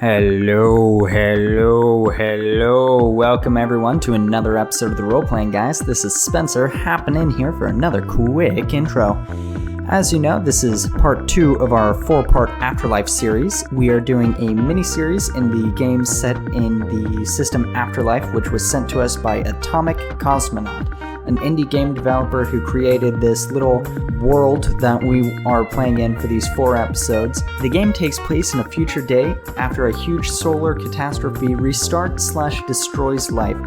Hello. Welcome everyone to another episode of the Role Playing Guys. This is Spencer hopping in here for another quick intro. As you know, this is part 2 of our 4-part Afterlife series. We are doing a mini-series in the game set in the system Afterlife, which was sent to us by Atomic Cosmonaut, an indie game developer who created this little world that we are playing in for these 4 episodes. The game takes place in a future day after a huge solar catastrophe restarts/destroys life.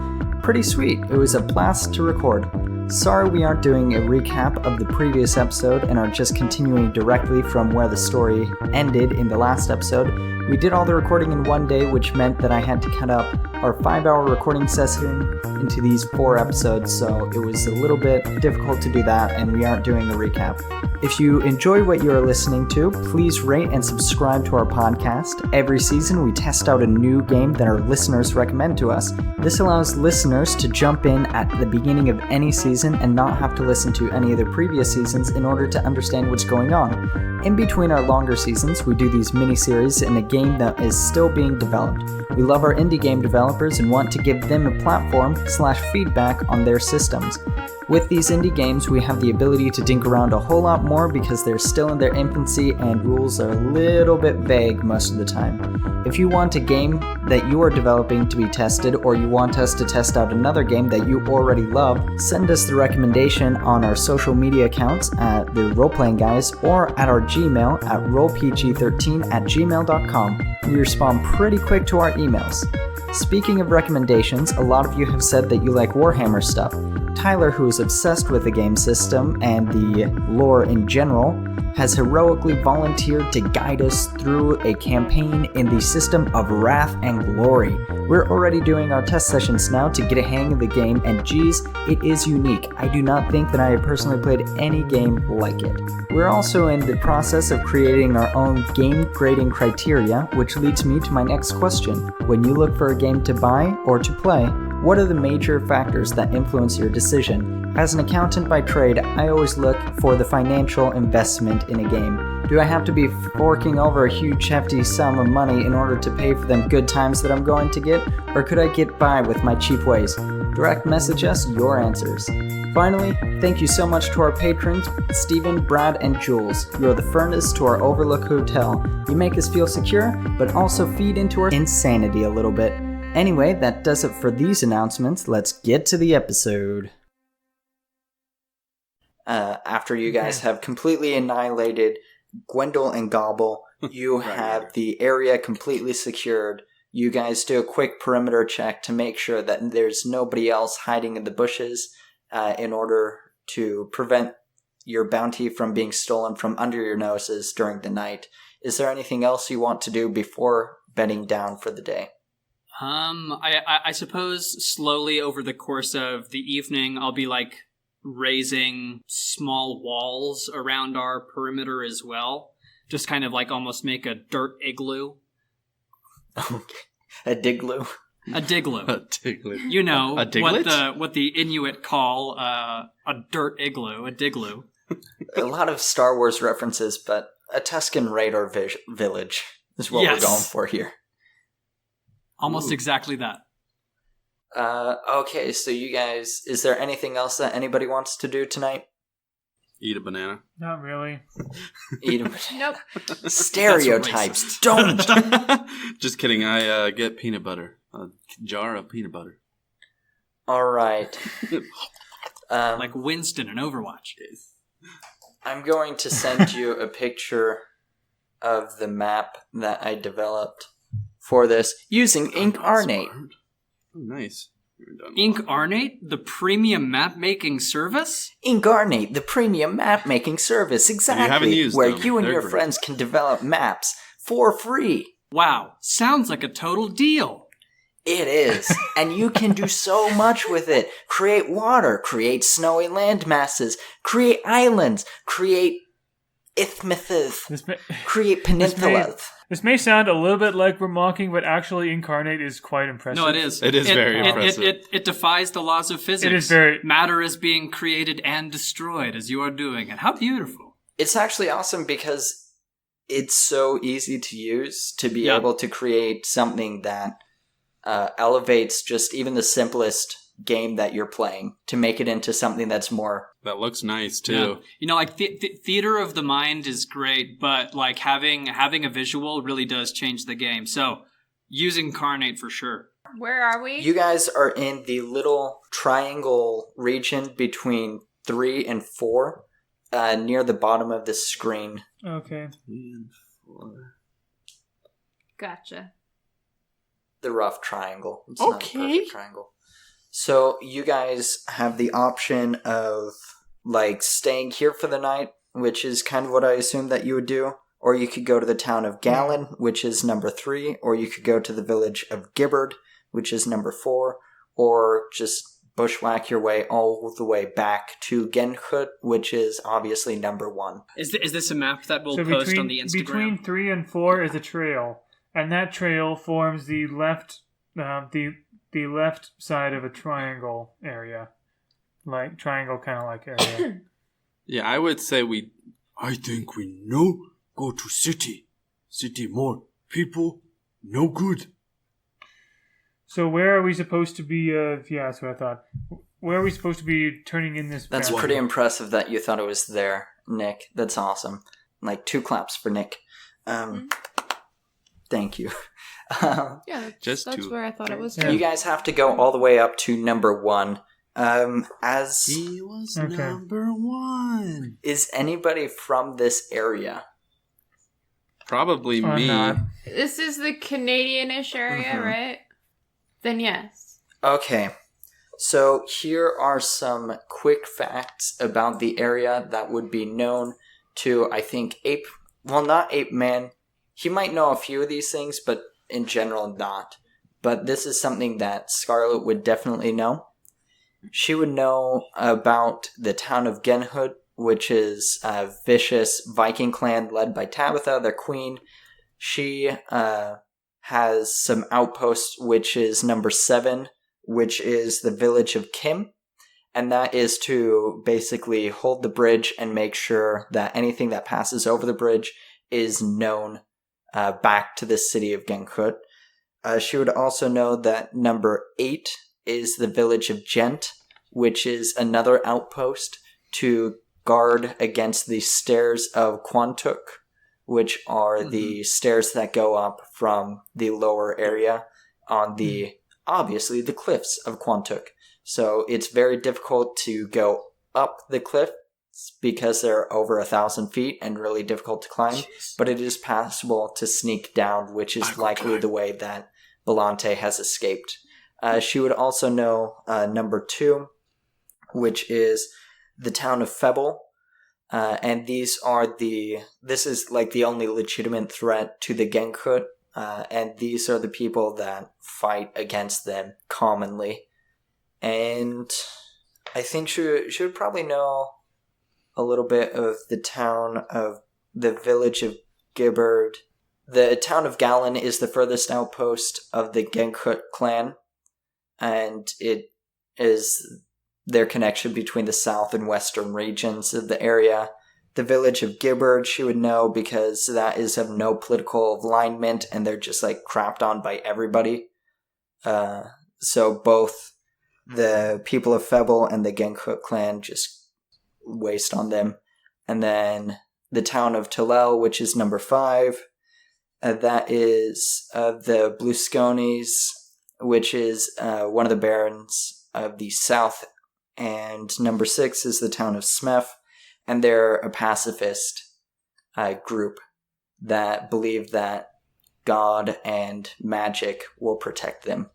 Pretty sweet. It was a blast to record. Sorry we aren't doing a recap of the previous episode and are just continuing directly from where the story ended in the last episode. We did all the recording in one day, which meant that I had to cut up our 5-hour recording session into these 4 episodes, so it was a little bit difficult to do that, and we aren't doing a recap. If you enjoy what you are listening to, please rate and subscribe to our podcast. Every season, we test out a new game that our listeners recommend to us. This allows listeners to jump in at the beginning of any season and not have to listen to any of the previous seasons in order to understand what's going on. In between our longer seasons, we do these mini-series in a game that is still being developed. We love our indie game developers and want to give them a platform/feedback on their systems. With these indie games, we have the ability to dink around a whole lot more because they're still in their infancy and rules are a little bit vague most of the time. If you want a game that you are developing to be tested, or you want us to test out another game that you already love, send us the recommendation on our social media accounts at the Roleplaying Guys or at our Gmail at rolepg13@gmail.com. We respond pretty quick to our emails. Speaking of recommendations, a lot of you have said that you like Warhammer stuff. Tyler, who is obsessed with the game system and the lore in general, has heroically volunteered to guide us through a campaign in the system of Wrath and Glory. We're already doing our test sessions now to get a hang of the game, and geez, it is unique. I do not think that I have personally played any game like it. We're also in the process of creating our own game grading criteria, which leads me to my next question. When you look for a game to buy or to play, what are the major factors that influence your decision? As an accountant by trade, I always look for the financial investment in a game. Do I have to be forking over a huge hefty sum of money in order to pay for them good times that I'm going to get? Or could I get by with my cheap ways? Direct message us your answers. Finally, thank you so much to our patrons, Stephen, Brad, and Jules. You are the furnace to our Overlook Hotel. You make us feel secure, but also feed into our insanity a little bit. Anyway, that does it for these announcements. Let's get to the episode. After you guys have completely annihilated Gwendol and Gobble, you have the area completely secured. You guys do a quick perimeter check to make sure that there's nobody else hiding in the bushes in order to prevent your bounty from being stolen from under your noses during the night. Is there anything else you want to do before bedding down for the day? I suppose slowly over the course of the evening, I'll be raising small walls around our perimeter as well. Just kind of almost make a dirt igloo. Okay. A digloo? A digloo. A digloo. You know, a what the Inuit call a dirt igloo, a digloo. A lot of Star Wars references, but a Tuscan raidar village is what we're going for here. Almost exactly that. Okay, so you guys, is there anything else that anybody wants to do tonight? Eat a banana. Not really. Eat a banana. Nope. Stereotypes. Don't. Just kidding. I get peanut butter. A jar of peanut butter. All right. Like Winston in Overwatch. I'm going to send you a picture of the map that I developed for this using Inkarnate. Oh, nice. Inkarnate, the premium map-making service? Inkarnate, the premium map-making service, exactly, where you and your friends can develop maps for free. Wow, sounds like a total deal. It is, and you can do so much with it. Create water, create snowy land masses, create islands, create isthmuses, create peninsulas. This may sound a little bit like we're mocking, but actually Inkarnate is quite impressive. No, it is. It is very impressive. It defies the laws of physics. It is very... Matter is being created and destroyed as you are doing it. How beautiful. It's actually awesome because it's so easy to use to be Yeah. able to create something that elevates just even the simplest game that you're playing to make it into something that's more. That looks nice too. Yeah. You know, like theater of the mind is great, but like having a visual really does change the game. So use Incarnate for sure. Where are we? You guys are in the little triangle region between 3 and 4, near the bottom of the screen. Okay. 3 and 4. Gotcha. The rough triangle. It's Okay. not a perfect triangle. So you guys have the option of like staying here for the night, which is kind of what I assumed that you would do, or you could go to the town of Gallon, which is number 3, or you could go to the village of Gibbard, which is number 4, or just bushwhack your way all the way back to Genhut, which is obviously number 1. Is this a map that we'll So post on the Instagram? between 3 and 4 is a trail, and that trail forms the left the left side of a triangle area, like triangle kind of like area. Yeah, I would say I think we know. Go to city. City more. People, no good. So where are we supposed to be? Yeah, that's what I thought. Where are we supposed to be turning in this? That's map? pretty impressive that you thought it was there, Nick. That's awesome. Like 2 claps for Nick. Thank you. Yeah, Just that's two. where I thought it was. Yeah. You guys have to go all the way up to number 1. As He was Okay. number 1. is anybody from this area? Probably Or me. not. This is the Canadian-ish area, Mhm. right? Then yes. Okay, so here are some quick facts about the area that would be known to, I think, not Ape Man. He might know a few of these things, but in general not. But this is something that Scarlet would definitely know. She would know about the town of Genhut, which is a vicious Viking clan led by Tabitha, their queen. She has some outposts, which is number 7, which is the village of Kim. And that is to basically hold the bridge and make sure that anything that passes over the bridge is known back to the city of Genhut. She would also know that number 8 is the village of Gent, which is another outpost to guard against the stairs of Quantuk, which are the stairs that go up from the lower area on obviously the cliffs of Quantuk. So it's very difficult to go up the cliff because they're over 1,000 feet and really difficult to climb, but it is possible to sneak down, which is likely the way that Volante has escaped. She would also know number 2, which is the town of Febble, and this is like the only legitimate threat to the Genhut, and these are the people that fight against them commonly. And I think she would probably know a little bit of the village of Gibbard. The town of Gallon is the furthest outpost of the Genhut clan, and it is their connection between the south and western regions of the area. The village of Gibbard she would know because that is of no political alignment and they're just like crapped on by everybody. So both the people of Febble and the Genhut clan just waste on them. And then the town of Tallel, which is number 5, that is the Blusconis, which is one of the barons of the south. And number 6 is the town of Smeth, and they're a pacifist group that believe that God and magic will protect them.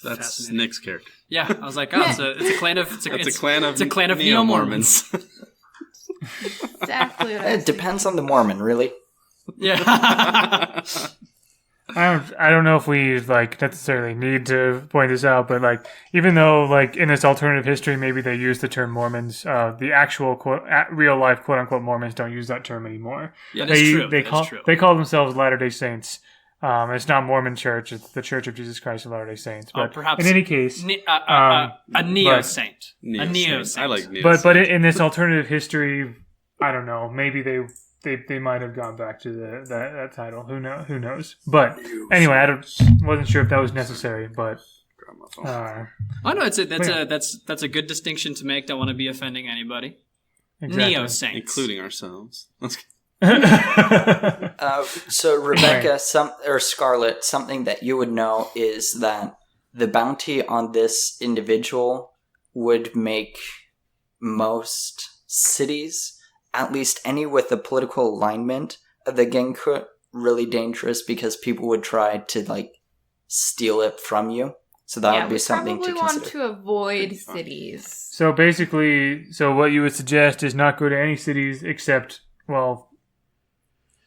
That's Nick's character. Yeah, I was like, oh, it's a clan of It's a clan of neo-Mormons. Exactly what I was It depends on the Mormon, really. Yeah. I don't know if we like necessarily need to point this out, but like even though like in this alternative history maybe they use the term Mormons, the actual real life quote unquote Mormons don't use that term anymore. Yeah, that's true. They call themselves Latter-day Saints. It's not Mormon Church; it's the Church of Jesus Christ of Latter-day Saints. But perhaps in any case, a neo-saint. A neo-saint. I like neo. but in this alternative history I don't know. Maybe they might have gone back to that title. Who knows? But anyway, wasn't sure if that was necessary. But oh no, that's a good distinction to make. Don't want to be offending anybody. exactly. Neo Saints, including ourselves. So Rebecca, Scarlet, something that you would know is that the bounty on this individual would make most cities, at least any with a political alignment of the Genku, really dangerous because people would try to steal it from you. So that would be something to consider. We want to avoid cities. So basically, what you would suggest is not go to any cities except, well,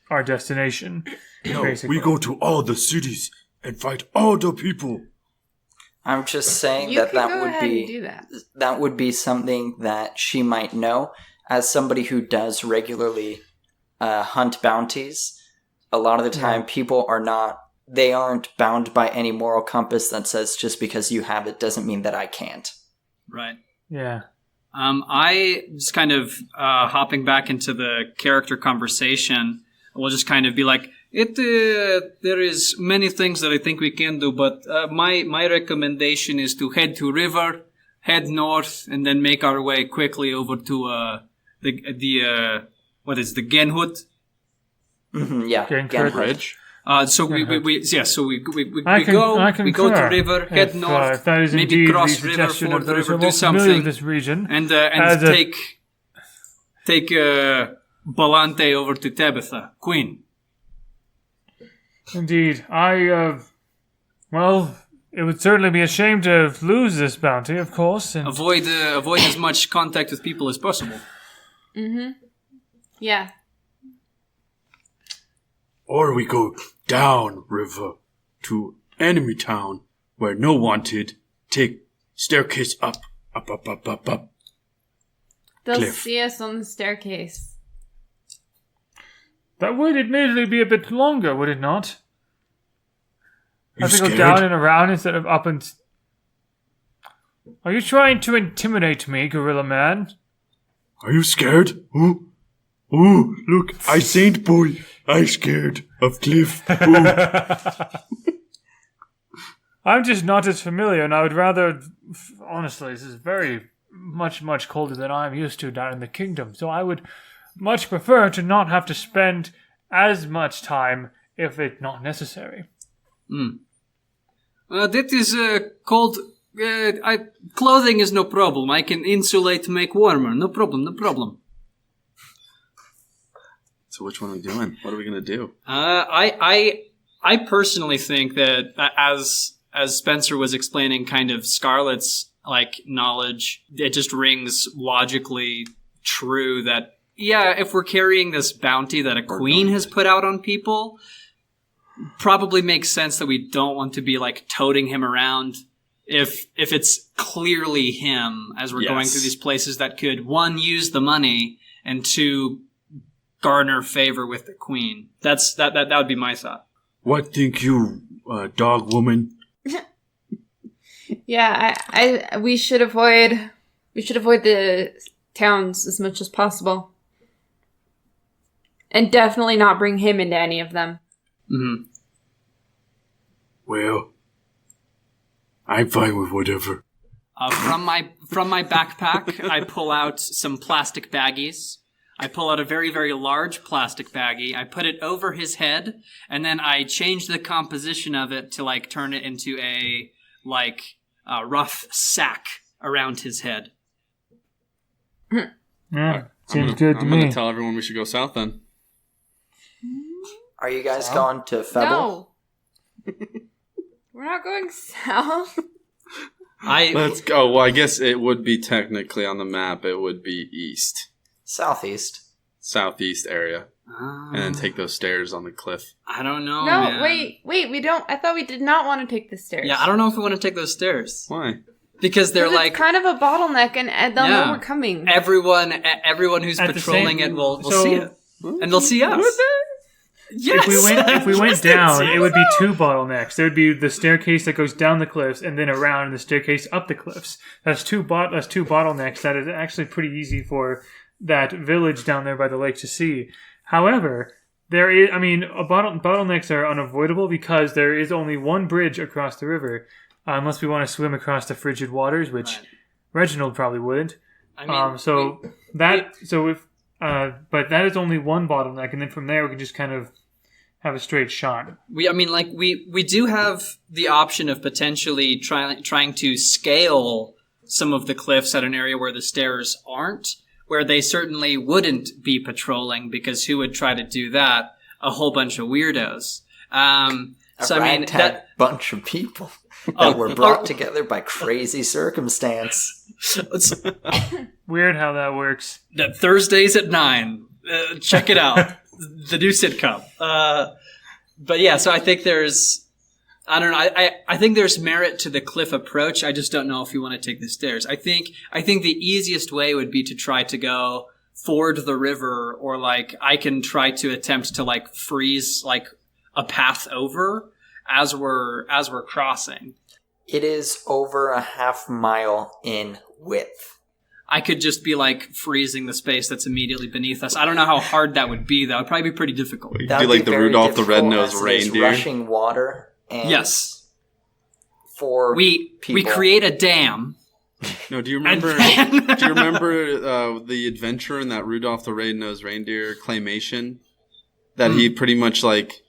our destination. No, basically. we go to all the cities and fight all the people. I'm just saying You that could that go would ahead be and do that. that would be something that she might know as somebody who does regularly hunt bounties. A lot of the time, people aren't bound by any moral compass that says just because you have it doesn't mean that I can't. right? Yeah. I just kind of hopping back into the character conversation. We'll just kind of be like, there is many things that I think we can do, but my recommendation is to head to river, head north, and then make our way quickly over to the Genhut. Mm-hmm, yeah, Genhut. Bridge. So we go to river, head if north, that is maybe indeed cross the river, suggestion ford of the those who river, are do more familiar something, with this region, and take Balante over to Tabitha, Queen. Indeed, well, it would certainly be a shame to lose this bounty, of course. And Avoid as much contact with people as possible. Mm-hmm. Yeah. Or we go down river to enemy town where no wanted. Take staircase up. They'll Cliff. see us on the staircase. that would admittedly be a bit longer, would it not? You Have to go scared? down and around instead of up and... Are you trying to intimidate me, Gorilla Man? Are you scared? Ooh, look, I Saint Boy. I scared of Cliff. Ooh. I'm just not as familiar, and I would rather... Honestly, this is very much colder than I'm used to down in the kingdom, so I would much prefer to not have to spend as much time if it's not necessary. That is cold. Clothing is no problem. I can insulate, make warmer. No problem. So which one are we doing? What are we gonna do? I personally think that as Spencer was explaining, kind of Scarlet's knowledge, it just rings logically true that if we're carrying this bounty that a queen has put out on people, probably makes sense that we don't want to be toting him around if it's clearly him as we're going through these places that could, one, use the money, and two, garner favor with the queen. That would be my thought. What think you, dog woman? Yeah, we should avoid the towns as much as possible. And definitely not bring him into any of them. Mm-hmm. Well, I'm fine with whatever. From my backpack, I pull out some plastic baggies. I pull out a very, very large plastic baggie. I put it over his head, and then I change the composition of it to turn it into a rough sack around his head. Yeah, seems good to me. I'm gonna tell everyone we should go south then. Are you guys going to Febble? No. We're not going south. Let's go. Well, I guess it would be technically on the map. It would be east, southeast area, and then take those stairs on the cliff. I don't know. No, man. wait, we don't. I thought we did not want to take the stairs. Yeah, I don't know if we want to take those stairs. Why? Because they're it's kind of a bottleneck, and they'll know we're coming. Everyone who's At the patrolling same- it will so- see it, and they'll see us. Yes. If we went down, it would be two bottlenecks. There would be the staircase that goes down the cliffs, and then around the staircase up the cliffs. That's two bottlenecks. That is actually pretty easy for that village down there by the lake to see. However, there is, bottlenecks are unavoidable because there is only one bridge across the river, unless we want to swim across the frigid waters, which Reginald probably wouldn't. But that is only one bottleneck, and then from there we can just kind of have a straight shot. We do have the option of potentially trying to scale some of the cliffs at an area where the stairs aren't, where they certainly wouldn't be patrolling, because who would try to do that? A whole bunch of weirdos. That bunch of people that were brought together by crazy circumstance. Weird how that works. That Thursdays at 9. Check it out. The new sitcom. But yeah, so I think I think there's merit to the cliff approach. I just don't know if you want to take the stairs. I think the easiest way would be to try to go ford the river, or like I can try to attempt to like freeze like a path over as we're crossing. It is over a half mile in width. I could just be like freezing the space that's immediately beneath us. I don't know how hard that would be. That would probably be pretty difficult. You could do like the Rudolph the Red-Nosed Reindeer. Rushing water. And yes. For we create a dam. No, do you remember? The adventure in that Rudolph the Red-Nosed Reindeer claymation? That he pretty much like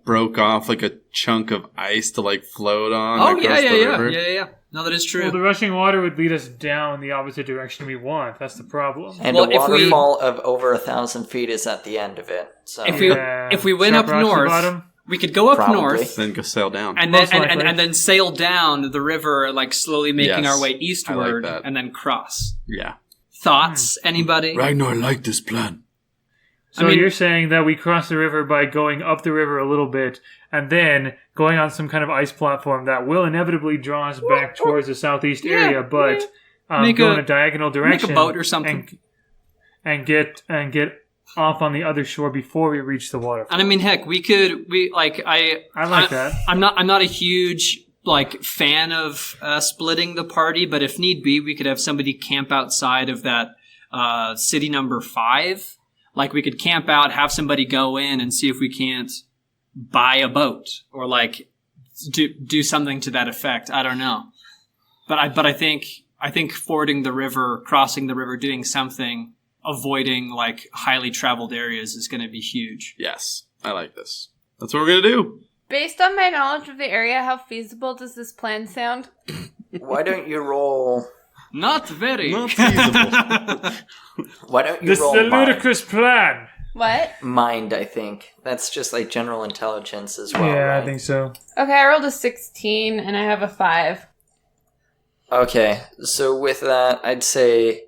broke off like a chunk of ice to like float on across the river. Yeah. No, that is true. Well, the rushing water would lead us down the opposite direction we want. That's the problem. And a waterfall of over 1,000 feet is at the end of it. So if we went up north, we could go up north, then go sail down, and then sail down the river, like slowly making our way eastward, and then cross. Yeah. Thoughts? Anybody? Ragnar, I like this plan. So you're saying that we cross the river by going up the river a little bit, and then going on some kind of ice platform that will inevitably draw us back towards the southeast area, but go in a diagonal direction, make a boat or something, and get off on the other shore before we reach the waterfall. And I mean, heck, I like that. I'm not a huge fan of splitting the party, but if need be, we could have somebody camp outside of that city number 5. Like, we could camp out, have somebody go in and see if we can't buy a boat or do something to that effect. I don't know, but I think fording the river, crossing the river, doing something, avoiding like highly traveled areas is going to be huge. Yes, I like this. That's what we're going to do. Based on my knowledge of the area, how feasible does this plan sound? Why don't you roll? Not very. Not feasible. Why don't you roll This is a ludicrous plan. What? Mind, I think. That's just like general intelligence as well, Yeah, right? I think so. Okay, I rolled a 16 and I have a 5. Okay, so with that, I'd say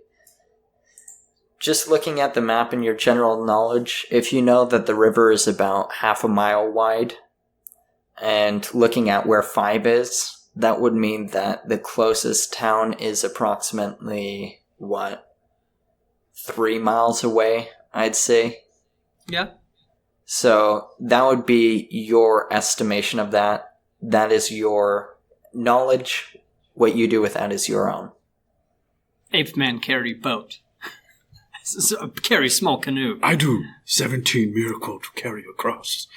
just looking at the map and your general knowledge, if you know that the river is about half a mile wide, and looking at where 5 is, that would mean that the closest town is approximately, 3 miles away, I'd say. Yeah. So that would be your estimation of that. That is your knowledge. What you do with that is your own. Ape man carry boat. Carry small canoe. I do 17 miracle to carry across.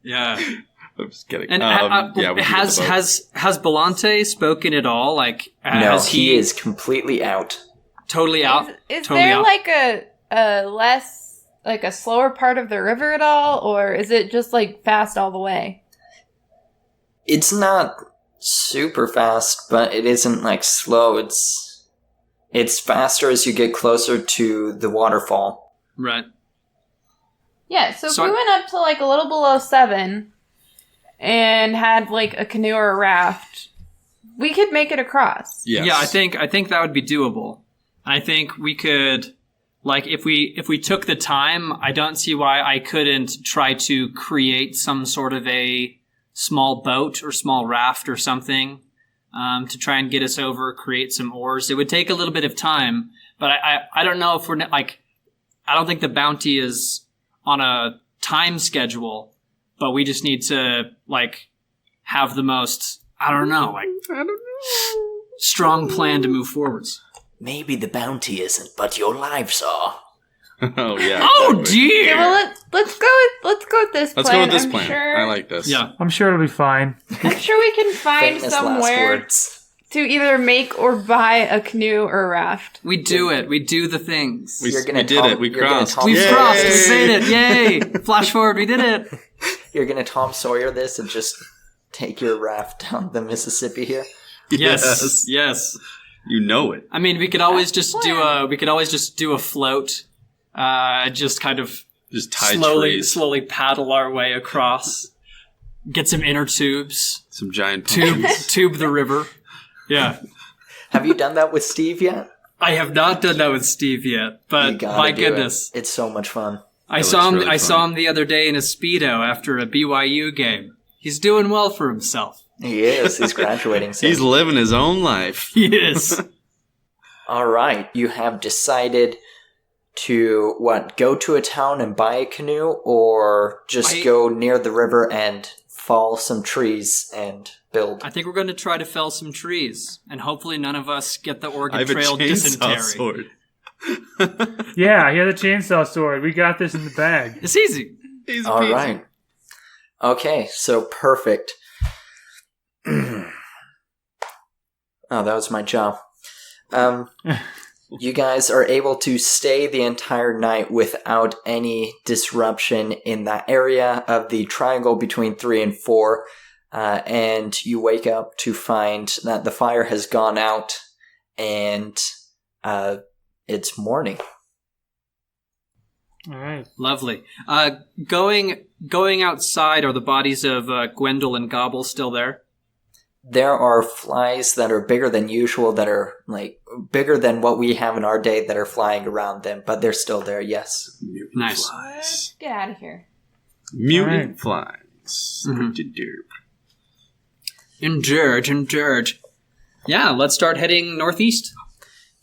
Yeah. I'm just kidding. And has Belante spoken at all? No, he is completely out. Totally out. Is totally there out. like a less a slower part of the river at all, or is it just fast all the way? It's not super fast, but it isn't slow. It's faster as you get closer to the waterfall. Right. Yeah, so if we went up to a little below 7 and had a canoe or a raft, we could make it across. Yes. Yeah, I think that would be doable. I think we could if we took the time, I don't see why I couldn't try to create some sort of a small boat or small raft or something to try and get us over, create some oars. It would take a little bit of time, but I don't know if we're I don't think the bounty is on a time schedule, but we just need to have the most strong plan to move forwards. Maybe the bounty isn't, but your lives are. Oh yeah. Oh exactly. dear. Yeah, well, let's go with this plan. Let's go with this I'm plan. Sure, I like this. Yeah. I'm sure it'll be fine. I'm sure we can find Famous last somewhere words. to either make or buy a canoe or raft. We do it. We do the things. We You're gonna did Tom- it. We you're gonna crossed. Tom- We've Yay! crossed. We made it. Yay. Flash forward. We did it. You're gonna Tom Sawyer this and just take your raft down the Mississippi here? Yes. Yes. You know it. I mean, we could always just plan. do a float. Just kind of Just tie trees. slowly paddle our way across. Get some inner tubes. Some giant pumpkins. Tube the river. Yeah. Have you done that with Steve yet? I have not done that with Steve yet, You but gotta my do it. goodness. It's so much fun. I It saw looks him really I saw fun. him the other day in a Speedo after a BYU game. He's doing well for himself. He is. He's graduating soon. He's living his own life. He is. All right. You have decided to, go to a town and buy a canoe, or just go near the river and fall some trees and build? I think we're going to try to fell some trees, and hopefully none of us get the I Oregon have a Trail chainsaw dysentery. sword. Yeah, he had a chainsaw sword. We got this in the bag. It's easy. Easy All peasy. right. Okay, so perfect. Oh, that was my job. You guys are able to stay the entire night without any disruption in that area of the triangle between 3 and 4. And you wake up to find that the fire has gone out and it's morning. All right. Lovely. Going outside, are the bodies of Gwendol and Gobble still there? There are flies that are bigger than usual, that are bigger than what we have in our day, that are flying around them, but they're still there, yes. Mutant Nice. flies. Get out of here. Mutant flies. Mhm. Derp. Endured. Yeah, let's start heading northeast.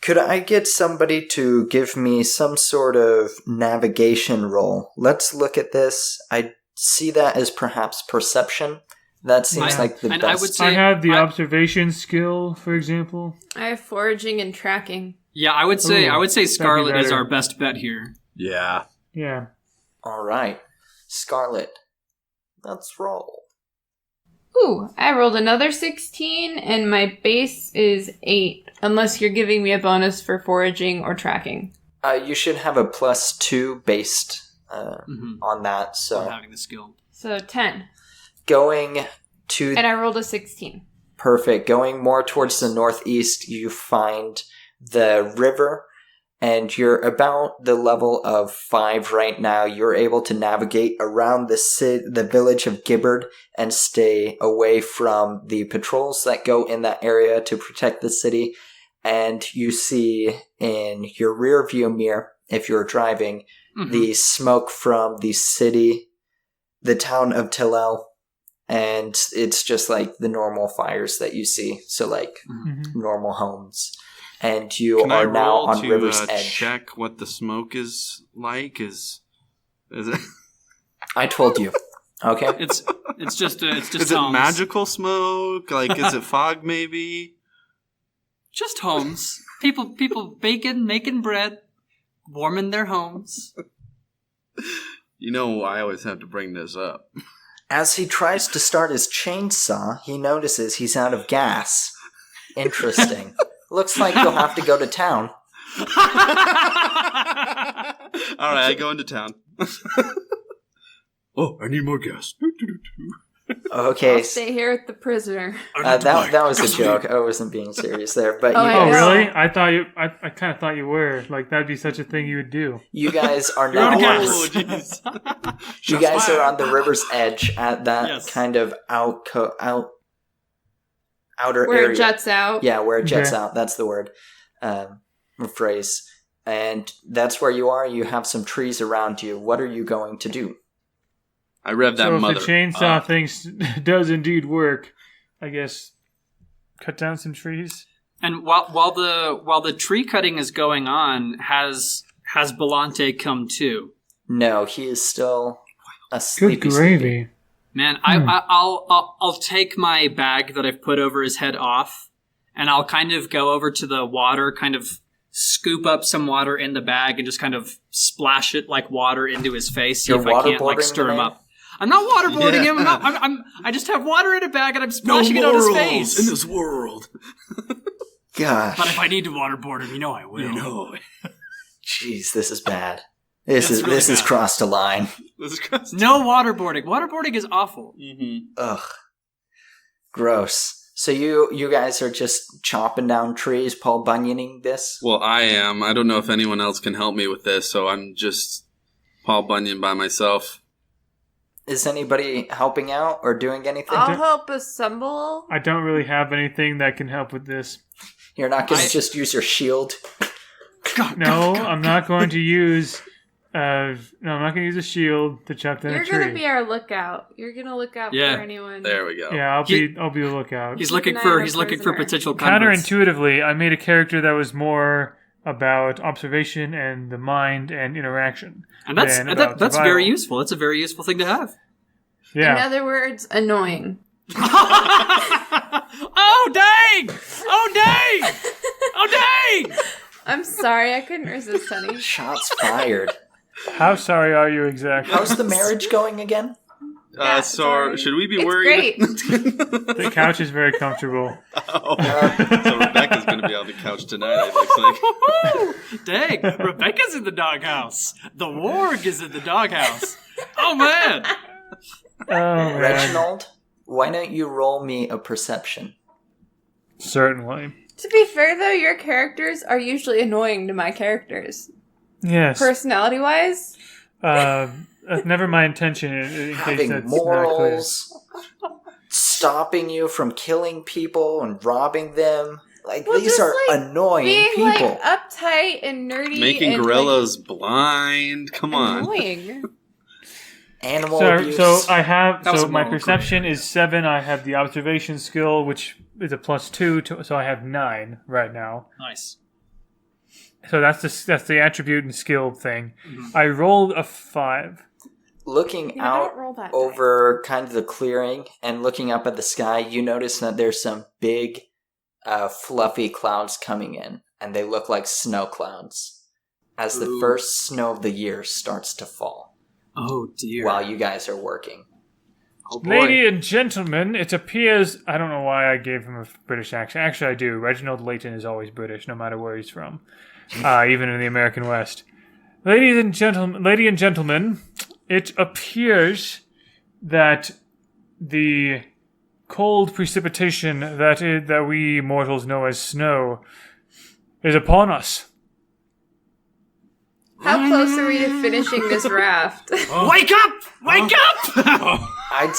Could I get somebody to give me some sort of navigation roll? Let's look at this. I see that as perhaps perception. That seems like the and best. I would say I have the observation skill, for example. I have foraging and tracking. Yeah, I would say Ooh, Scarlet that'd is be our better. best bet here. Yeah. Yeah. All right. Scarlet. Let's roll. Ooh, I rolled another 16, and my base is 8, unless you're giving me a bonus for foraging or tracking. You should have a +2 based on that. For So having the skill. So 10. going to And I rolled a 16. perfect. Going more towards the northeast, you find the river, and you're about the level of 5 right now. You're able to navigate around the village of Gibbard and stay away from the patrols that go in that area to protect the city. And you see in your rear view mirror, if you're driving, the smoke from the city, the town of Tillel, and it's just like the normal fires that you see. So normal homes. And you Can I are now roll on to River's Edge. check what the smoke is like? Is it? I told you. Okay. It's just Is it homes. magical smoke? Like, is it fog? Maybe. Just homes. People making bread, warming their homes. You know, I always have to bring this up. As he tries to start his chainsaw, he notices he's out of gas. Interesting. Looks like you'll have to go to town. All right, I go into town. Oh, I need more gas. Okay. I'll stay here with the prisoner. That was a joke. I wasn't being serious there. But Oh, you I Oh, guys, know. really? I thought you. I kind of thought you were. Like that'd be such a thing you would do. you guys are You're out now of Oh, gas. jeez. you guys are on the river's edge at that Yes. kind of outer Where area. it juts out. Yeah, where it jets Okay. out. That's the word, phrase. And that's where you are. You have some trees around you. What are you going to do? I rev that So if mother. the chainsaw up. thing does indeed work, I guess cut down some trees. And while the tree cutting is going on, has Belante come too? No, he is still asleep. Good gravy. Man, I'll take my bag that I've put over his head off, and I'll kind of go over to the water, kind of scoop up some water in the bag and just kind of splash it like water into his face. See You're if I can't like waterboarding stir the him man? up. I'm not waterboarding him. I just have water in a bag and I'm splashing it on his face. in this world. Gosh. But if I need to waterboard him, I will. Jeez, this is bad. This It's really is bad. crossed a line. No waterboarding. Waterboarding is awful. Ugh. Gross. So you guys are just chopping down trees, Paul Bunyoning this? Well, I am. I don't know if anyone else can help me with this, so I'm just Paul Bunyan by myself. Is anybody helping out or doing anything? I'll help assemble. I don't really have anything that can help with this. You're not going to just use your shield? No, I'm not going to use. I'm not going to use a shield to chop down a You're tree. gonna be our lookout. You're gonna look out Yeah. for anyone. There we go. Yeah, I'll be the lookout. He's Keep looking an eye for on a prisoner. potential converts. Counterintuitively, I made a character that was more about observation and the mind and interaction. And that's than about that's survival. very useful. That's a very useful thing to have. In Yeah. other words, annoying. Oh dang! Oh dang! Oh dang! I'm sorry, I couldn't resist, honey. Shots fired. How sorry are you exactly? How's the marriage going again? Yeah, So sorry. should we be It's worried? The couch is very comfortable. So Rebecca's going to be on the couch tonight, it looks like. Dang! Rebecca's in the doghouse. The warg is in the doghouse. Oh man! Oh, man. Reginald, why don't you roll me a perception? Certainly. To be fair, though, your characters are usually annoying to my characters. Yes. Personality-wise, Never my intention in case Having that's not clear. morals, stopping you from killing people and robbing them. Like, Well, these just, are like, annoying being people. like uptight and nerdy Making and gorillas blind. Come like, on. annoying. Animal So, abuse. so I have. That was So a my moral perception is 7. I have the observation skill, which is a +2, so I have 9 right now. Nice. So that's the attribute and skill thing. I rolled a 5. Looking Yeah, out don't roll that over kind of the clearing and looking up at the sky, you notice that there's some big, fluffy clouds coming in, and they look like snow clouds as the Ooh. first snow of the year starts to fall Oh dear. while you guys are working. Oh boy. Lady and gentlemen, it appears. I don't know why I gave him a British accent. Actually, I do. Reginald Layton is always British, no matter where he's from, even in the American West. Lady and gentlemen, it appears that the cold precipitation that we mortals know as snow is upon us. How close are we to finishing this raft? Wake up! Wake up! I'd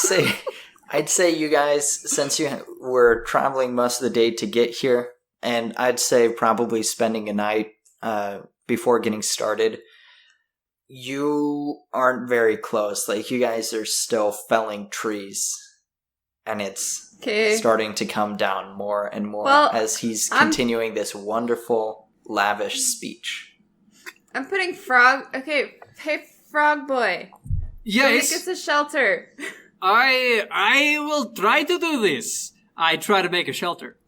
say you guys, since you were traveling most of the day to get here, and I'd say probably spending a night before getting started, you aren't very close. Like, you guys are still felling trees, and it's Okay. starting to come down more and more Well, as he's I'm- continuing this wonderful, lavish speech. I'm putting frog. Okay, hey, frog boy. Go make us Yes, a shelter. I will try to do this. I try to make a shelter.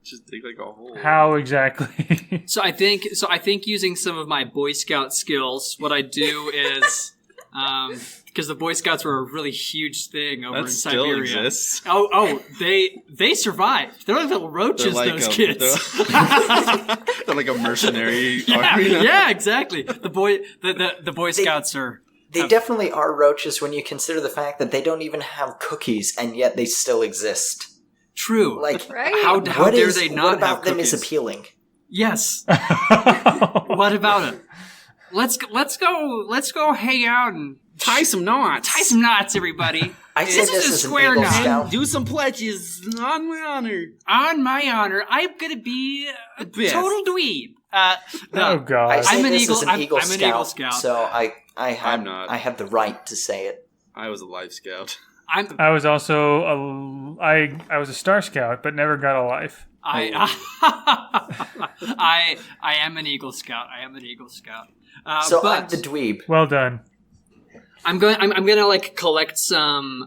Just dig like a hole. How exactly? So I think using some of my Boy Scout skills, what I do is because the Boy Scouts were a really huge thing over That in still Siberia. exists. Oh, they survived. They're like little roaches, those kids. They're like a mercenary army. Yeah, exactly. The Boy Scouts are. They definitely are roaches when you consider the fact that they don't even have cookies, and yet they still exist. True. Like, Right? How what dare is- they what not about have them cookies? is appealing? Yes. What about it? Let's go hang out and Tie some knots. tie some knots, everybody. I say This this is a is an square Eagle knot. Scout. Do some pledges on my honor. On my honor, I'm gonna be a Yes. total dweeb. Oh I god. say I'm an this Eagle- is an I'm- Eagle I'm an Scout, Eagle Scout. so I have I'm not. I have the right to say it. I was a life scout. I was also I was a Star Scout, but never got a life. I am an Eagle Scout. I am an Eagle Scout. So but I'm the dweeb. Well done. I'm gonna like collect some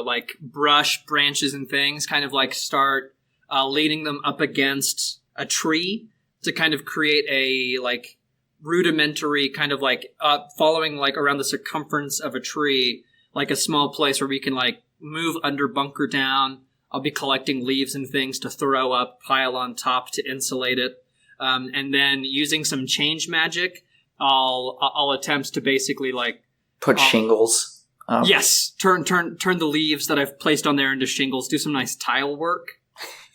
like brush, branches, and things. Kind of like start leaning them up against a tree to kind of create a like rudimentary kind of like following like around the circumference of a tree, like a small place where we can like move under, bunker down. I'll be collecting leaves and things to throw up, pile on top to insulate it. And then using some change magic, I'll attempt to basically like put shingles up. Yes, turn the leaves that I've placed on there into shingles. Do some nice tile work.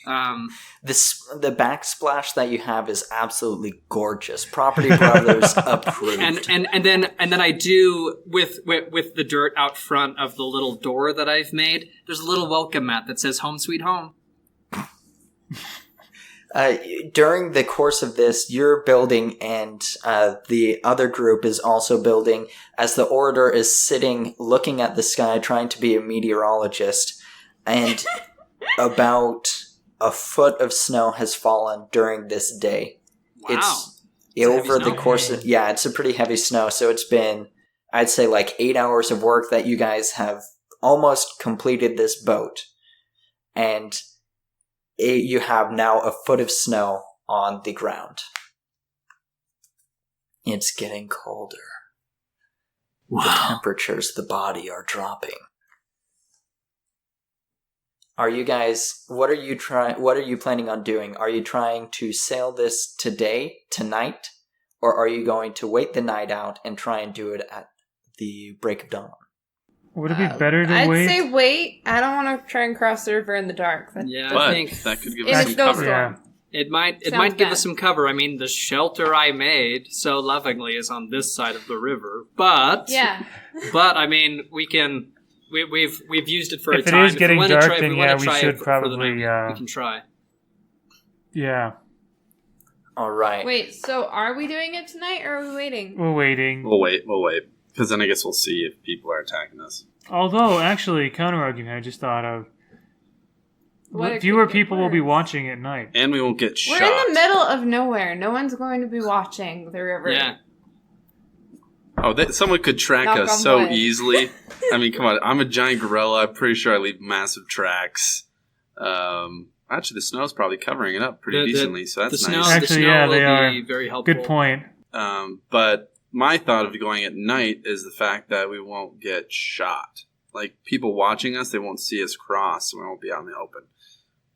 The backsplash that you have is absolutely gorgeous. Property Brothers approved. And then I do with the dirt out front of the little door that I've made. There's a little welcome mat that says "Home Sweet Home." During the course of this, you're building, and the other group is also building. As the orator is sitting, looking at the sky, trying to be a meteorologist, and about a foot of snow has fallen during this day. Wow. It's over the course of, it's a pretty heavy snow. So it's been, I'd say, like 8 hours of work that you guys have almost completed this boat. And you have now a foot of snow on the ground. It's getting colder. Wow. The temperatures of the body are dropping. Are you guys, what are you planning on doing? Are you trying to sail this tonight, or are you going to wait the night out and try and do it at the break of dawn? Would it be better to wait? I'd say wait. I don't want to try and cross the river in the dark. I think that could give us some cover. Yeah. It might give us some cover. I mean, the shelter I made so lovingly is on this side of the river, but I mean, we've used it for a time. If it is getting dark, then we should probably we can try. Yeah. All right. Wait, so are we doing it tonight, or are we waiting? We're waiting. We'll wait. Because then I guess we'll see if people are attacking us. Although, actually, counter-argument I just thought of. Fewer people will be watching at night. And we won't get shot. We're in the middle of nowhere. No one's going to be watching the river. Yeah. Oh, someone could track us so easily. I mean, come on. I'm a giant gorilla. I'm pretty sure I leave massive tracks. Actually, the snow's probably covering it up pretty decently, so that's nice. Actually, the snow will be very helpful. Good point. But my thought of going at night is the fact that we won't get shot. Like, people watching us, they won't see us cross, so we won't be out in the open.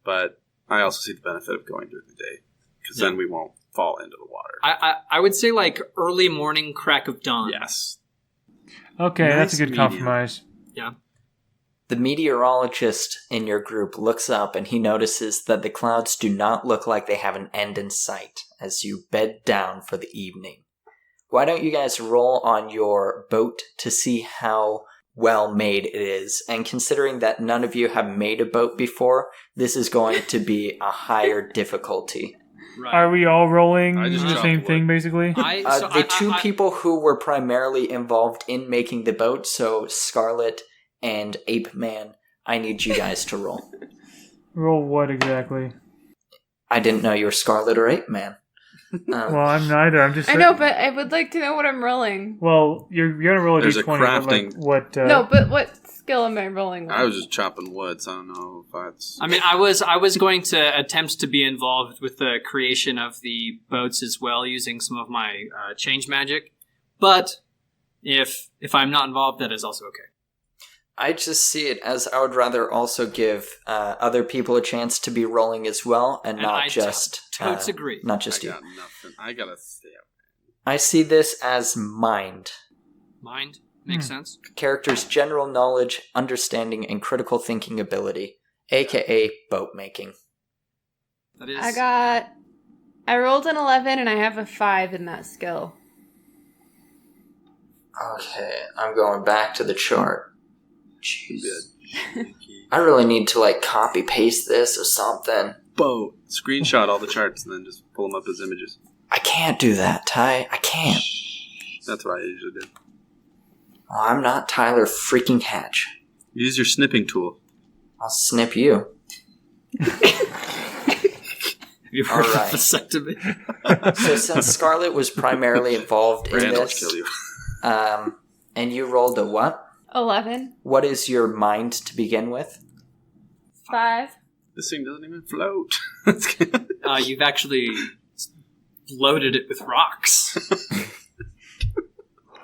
But I also see the benefit of going during the day, because then we won't fall into the water. I would say, like, early morning crack of dawn. Yes. Okay, that's a good compromise. Yeah. The meteorologist in your group looks up and he notices that the clouds do not look like they have an end in sight as you bed down for the evening. Why don't you guys roll on your boat to see how well made it is? And considering that none of you have made a boat before, this is going to be a higher difficulty. Right. Are we all rolling the same thing, basically? The two people who were primarily involved in making the boat, so Scarlet and Ape Man, I need you guys to roll. Roll what exactly? I didn't know you were Scarlet or Ape Man. Well, I'm neither. I'm just. I know, but I would like to know what I'm rolling. Well, you're gonna roll a There's d20. a crafting. What? No, but what skill am I rolling with? I was just chopping wood, so I don't know if that's... I mean, I was going to attempt to be involved with the creation of the boats as well, using some of my change magic. But if I'm not involved, that is also okay. I just see it as I would rather also give other people a chance to be rolling as well, and not just totes agree. Not just you. I gotta stay up. I see this as mind. Mind makes sense. Character's general knowledge, understanding, and critical thinking ability, aka boat making. That is. I rolled an 11, and I have a 5 in that skill. Okay, I'm going back to the chart. Jeez. I really need to, copy paste this or something. Boat. Screenshot all the charts and then just pull them up as images. I can't do that, Ty. I can't. That's what I usually do. Well, I'm not Tyler freaking Hatch. Use your snipping tool. I'll snip you. You've all right. vasectomy. So since Scarlet was primarily involved in Brand will this, kill you. And you rolled a what? 11. What is your mind to begin with? 5. This thing doesn't even float. You've actually loaded it with rocks.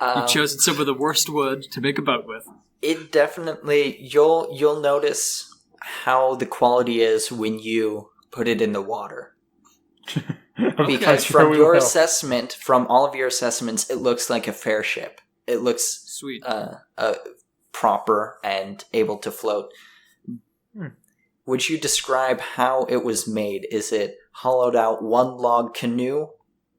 You've chosen some of the worst wood to make a boat with. It definitely, you'll notice how the quality is when you put it in the water. Because from your assessment, from all of your assessments, it looks like a fair ship. It looks sweet, proper and able to float. Would you describe how it was made? Is it hollowed out one log canoe,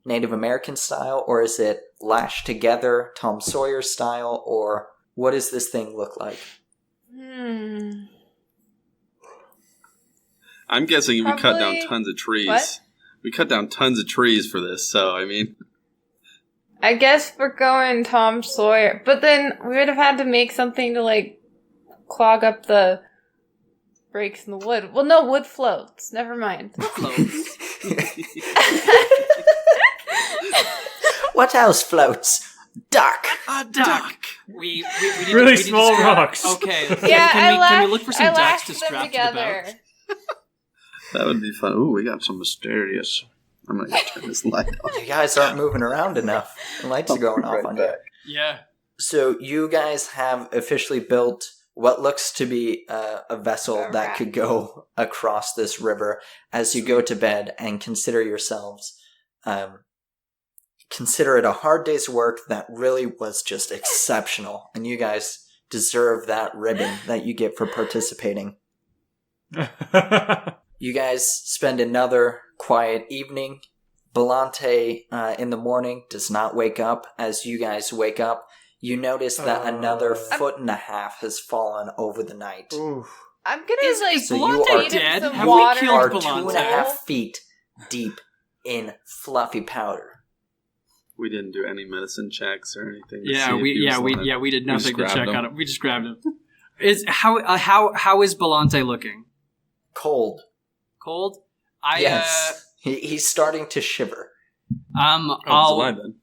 Native American style, or is it lashed together, Tom Sawyer style, or what does this thing look like? I'm guessing we cut down tons of trees. What? We cut down tons of trees for this, so I mean... I guess we're going Tom Sawyer. But then we would have had to make something to, like, clog up the breaks in the wood. Well, no, wood floats. Never mind. Floats. What else floats? Duck. A duck. We need really to small rocks. Okay. Yeah, can we look for some I ducks lashed to them strap together. to the boat? That would be fun. Ooh, we got some mysterious... I'm going to turn this light off. You guys aren't moving around enough. The lights are going off on you. Yeah. So you guys have officially built what looks to be a vessel that could go across this river as you go to bed and consider yourselves... consider it a hard day's work that really was just exceptional. And you guys deserve that ribbon that you get for participating. You guys spend another quiet evening. Belante, in the morning, does not wake up. As you guys wake up, you notice that another 1.5 feet has fallen over the night. Oof. I'm gonna, So Belante you are dead? some Have water. we You are killed Belante? 2.5 feet deep in fluffy powder. We didn't do any medicine checks or anything. to see Yeah, if he was alive. we did just nothing to grabbed check him. on it. We just grabbed him. How is Belante looking? Cold. Cold? Yes. He's starting to shiver. Oh, he's I'll. alive then.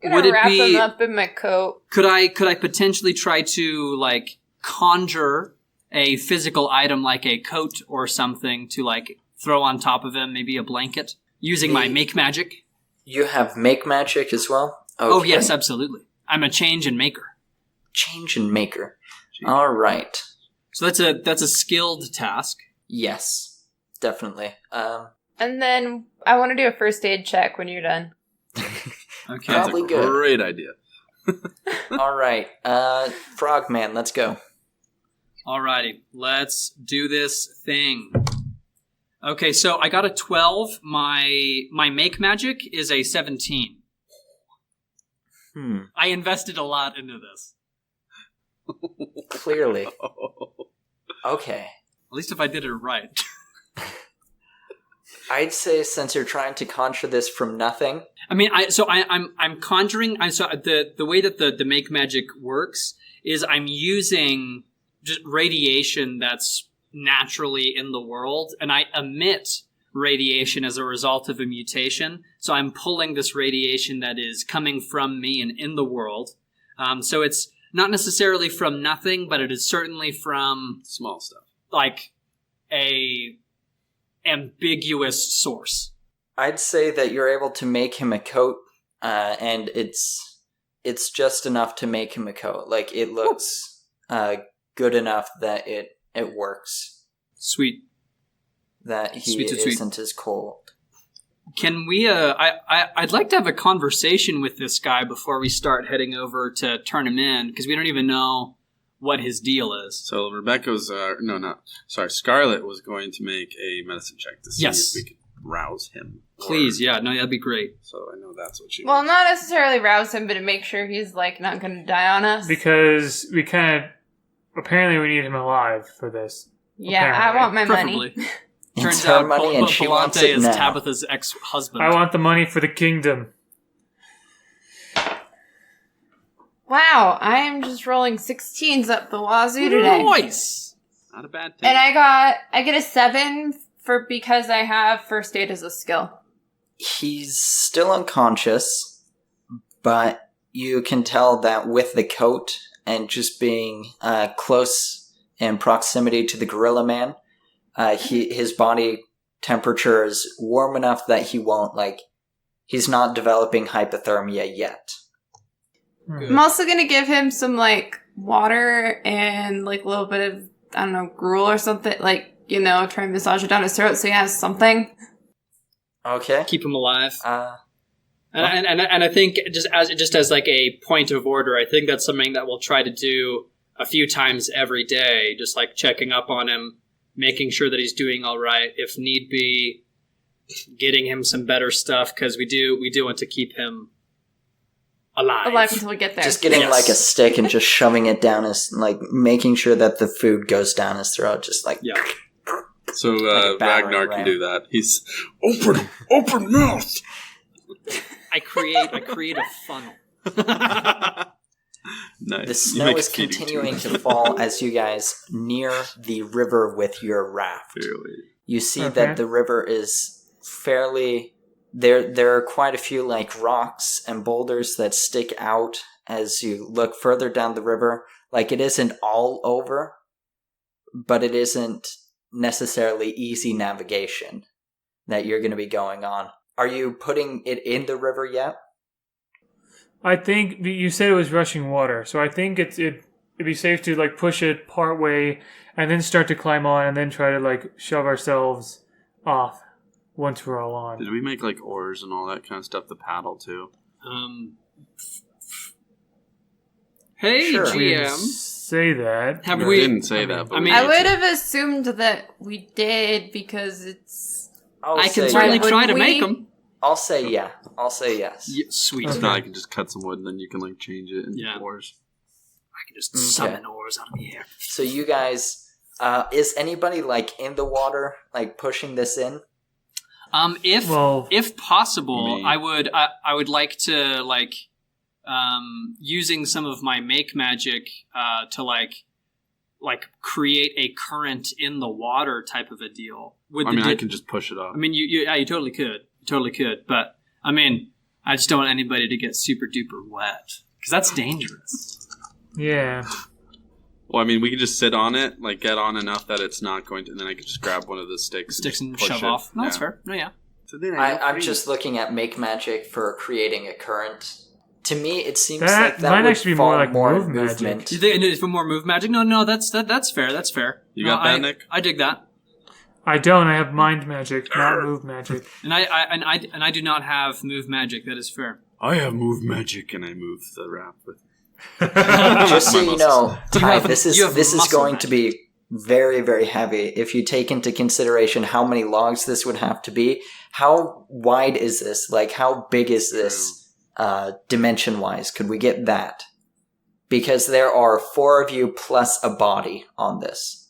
I'm Would gonna it wrap be- them up in my coat. Could I potentially try to like conjure a physical item like a coat or something to like throw on top of him, maybe a blanket, using my make magic? You have make magic as well? Okay. Oh yes, absolutely. I'm a change and maker. Change and maker. All right. So that's a skilled task. Yes, definitely. And then I want to do a first aid check when you're done. Okay. That's Probably a good. great idea. All right. Frogman, let's go. Alrighty, let's do this thing. Okay, so I got a 12. My make magic is a 17. I invested a lot into this. Clearly. Okay. At least if I did it right. I'd say since you're trying to conjure this from nothing, I mean, I'm conjuring. The way that the make magic works is I'm using just radiation that's naturally in the world, and I emit radiation as a result of a mutation. So I'm pulling this radiation that is coming from me and in the world. So it's not necessarily from nothing, but it is certainly from Small stuff. like a ambiguous source. I'd say that you're able to make him a coat, and it's just enough to make him a coat. Like, it looks good enough that it works. Sweet. That he Sweet. isn't as cold. Can we, I'd like to have a conversation with this guy before we start heading over to turn him in, because we don't even know what his deal is. So Rebecca's, Scarlett was going to make a medicine check to see Yes. if we could rouse him. Please, yeah, no, that'd be great. So I know that's what she Well, not necessarily rouse him, but to make sure he's, like, not going to die on us. Because we kind of... Apparently we need him alive for this. Yeah, I apparently. want my Preferably. money. Turns It's her out money and she wants Belante it is now. Tabitha's ex-husband. I want the money for the kingdom. Wow, I am just rolling 16s up the wazoo today. Nice! Not a bad thing. And I get a 7 because I have first aid as a skill. He's still unconscious, but you can tell that with the coat and just being close in proximity to the gorilla man, his body temperature is warm enough that he won't, like, he's not developing hypothermia yet. I'm also going to give him some, like, water and, like, a little bit of, I don't know, gruel or something. Like, you know, try and massage it down his throat so he has something. Okay. Keep him alive. And I think just as like a point of order, I think that's something that we'll try to do a few times every day, just like checking up on him, making sure that he's doing all right. If need be, getting him some better stuff, because we do want to keep him alive until we get there. Just getting like a stick and just shoving it down his, like, making sure that the food goes down his throat, just like. Yeah. So Like a battering Ragnar can ram. do that. He's open mouth. I create a funnel. Nice. The You snow make is a feeding continuing tube. to fall as you guys near the river with your raft. Clearly. You see Okay. that the river is fairly... There are quite a few, like, rocks and boulders that stick out as you look further down the river. Like, it isn't all over, but it isn't necessarily easy navigation that you're going to be going on. Are you putting it in the river yet? I think you said it was rushing water, so I think it'd be safe to like push it part way and then start to climb on and then try to like shove ourselves off once we're all on. Did we make like oars and all that kind of stuff to paddle too? Hey, Sure. We didn't GM. say that. Have We we- didn't say that, but I we mean- I did. would have assumed that we did because it's... I can say certainly yeah. try to we- make them. I'll say yeah. I'll say yes. Sweet. If not, I can just cut some wood and then you can like change it into Yeah. oars. I can just Okay. summon oars out of the air. So you guys, is anybody like in the water, like pushing this in? If possible, Me. I would like to like using some of my make magic to like create a current in the water type of a deal. I can just push it off. I mean, you totally could, but I mean, I just don't want anybody to get super duper wet because that's dangerous. Yeah. Well, I mean, we can just sit on it, like get on enough that it's not going to, and then I can just grab one of the sticks And push shove it. off. No, that's Yeah. fair. No, yeah. So then I'm just looking at make magic for creating a current. To me, it seems That like that might would actually be fall more like more move magic. movement. You think for more move magic? No, that's fair. That's fair. You No, got that, Nick? I dig that. I don't. I have mind magic, not move magic. And I do not have move magic. That is fair. I have move magic, and I move the raft with. Just so My you muscles. know, You Ty, have- this you have is muscle going to be very, very heavy. If you take into consideration how many logs this would have to be, how wide is this? Like, how big is this dimension-wise? Could we get that? Because there are 4 of you plus a body on this.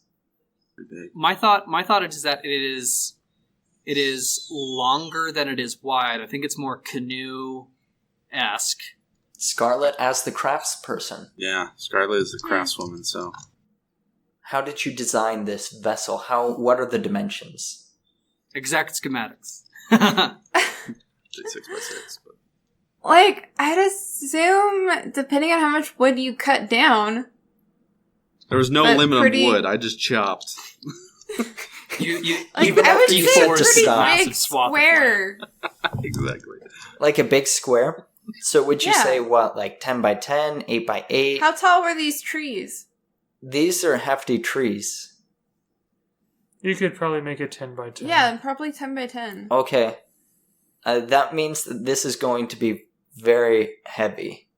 My thought is that it is longer than it is wide. I think it's more canoe-esque. Scarlet, as the craftsperson, Yeah, Scarlet is the craftswoman, so how did you design this vessel? What are the dimensions? Exact schematics. it's 6x6. But Like, I'd assume, depending on how much wood you cut down... there was no But limit pretty- on wood. I just chopped. you Like, Even I would after you say a forced pretty it off. big Massive swath of square. Exactly. Like a big square? So would you Yeah. say what, like 10 by 10, 8 by 8? How tall were these trees? These are hefty trees. You could probably make it 10 by 10. Yeah, probably 10 by 10. Okay. That means that this is going to be very heavy.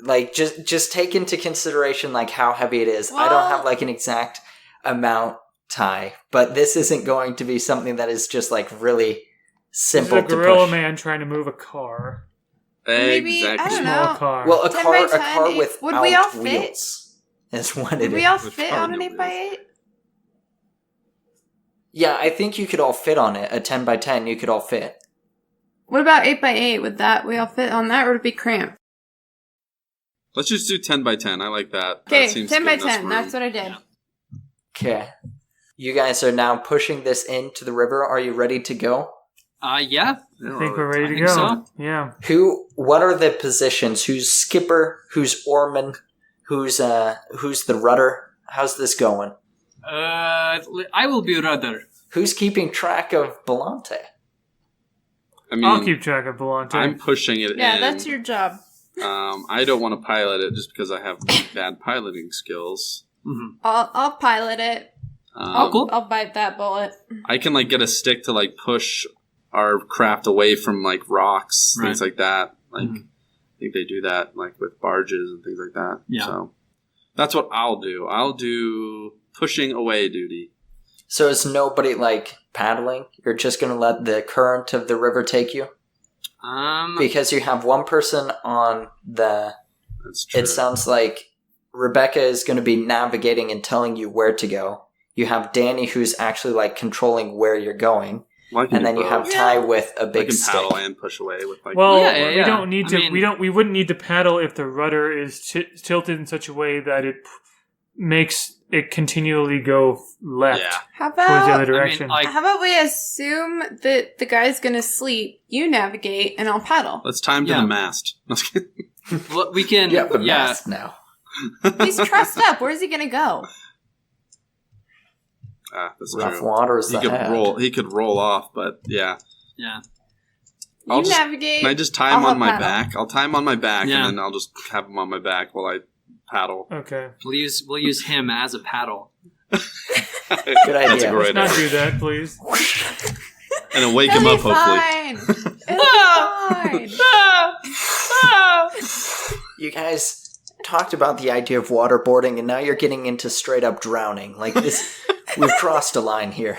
Like, just take into consideration, like, how heavy it is. I don't Well- have, like, an exact amount, Ty, but this isn't going to be something that is just, like, really This is simple a to gorilla push. man trying to move a car. Maybe, I Exactly. don't Small know. car. Well, a 10 car, by a 10, car it- without would we all fit? wheels is what it Would is. we all With fit car on an no 8 by 8? Yeah, I think you could all fit on it. A 10 by 10, you could all fit. What about 8 by 8? Would we all fit on that, or would it be cramped? Let's just do 10 by 10. I like that. Okay, That seems 10 to by give us 10. room. That's what I did. Okay. You guys are now pushing this into the river. Are you ready to go? Yeah. I think we're ready I to think go. so. Yeah. What are the positions? Who's skipper? Who's oarman? Who's the rudder? How's this going? I will be rudder. Who's keeping track of Belante? I mean, I'll keep track of Belante. I'm pushing it in. Yeah, that's your job. I don't want to pilot it just because I have bad piloting skills. Mm-hmm. I'll pilot it. Cool. I'll bite that bullet. I can get a stick to push our craft away from rocks, things like that. I think they do that with barges and things like that. Yeah. So that's what I'll do. I'll do pushing away duty. So is nobody paddling? You're just going to let the current of the river take you? Because you have one person on the... That's true. It sounds like Rebecca is going to be navigating and telling you where to go. You have Danny who's actually controlling where you're going. Well, and then you have Ty with a big I can stick. paddle and push away with we don't need to. We wouldn't need to paddle if the rudder is tilted in such a way that it makes it continually go left How towards the other about direction. how about we assume that the guy's gonna sleep, you navigate, and I'll paddle. Let's time to the mast. Well, we can. You have the mast now. He's trussed up. Where's he gonna go? That's Rough true. waters He could roll off, but yeah. Yeah. Navigate. Can I just tie him I'll on my paddle. back? I'll tie him on my back, Yeah. and then I'll just have him on my back while I paddle. Okay. We'll use him as a paddle. Good That's idea. a great Let's not idea. do that, please. And then wake him It'll up, be hopefully. fine. It'll be fine. You guys talked about the idea of waterboarding, and now you're getting into straight up drowning. This, we've crossed a line here.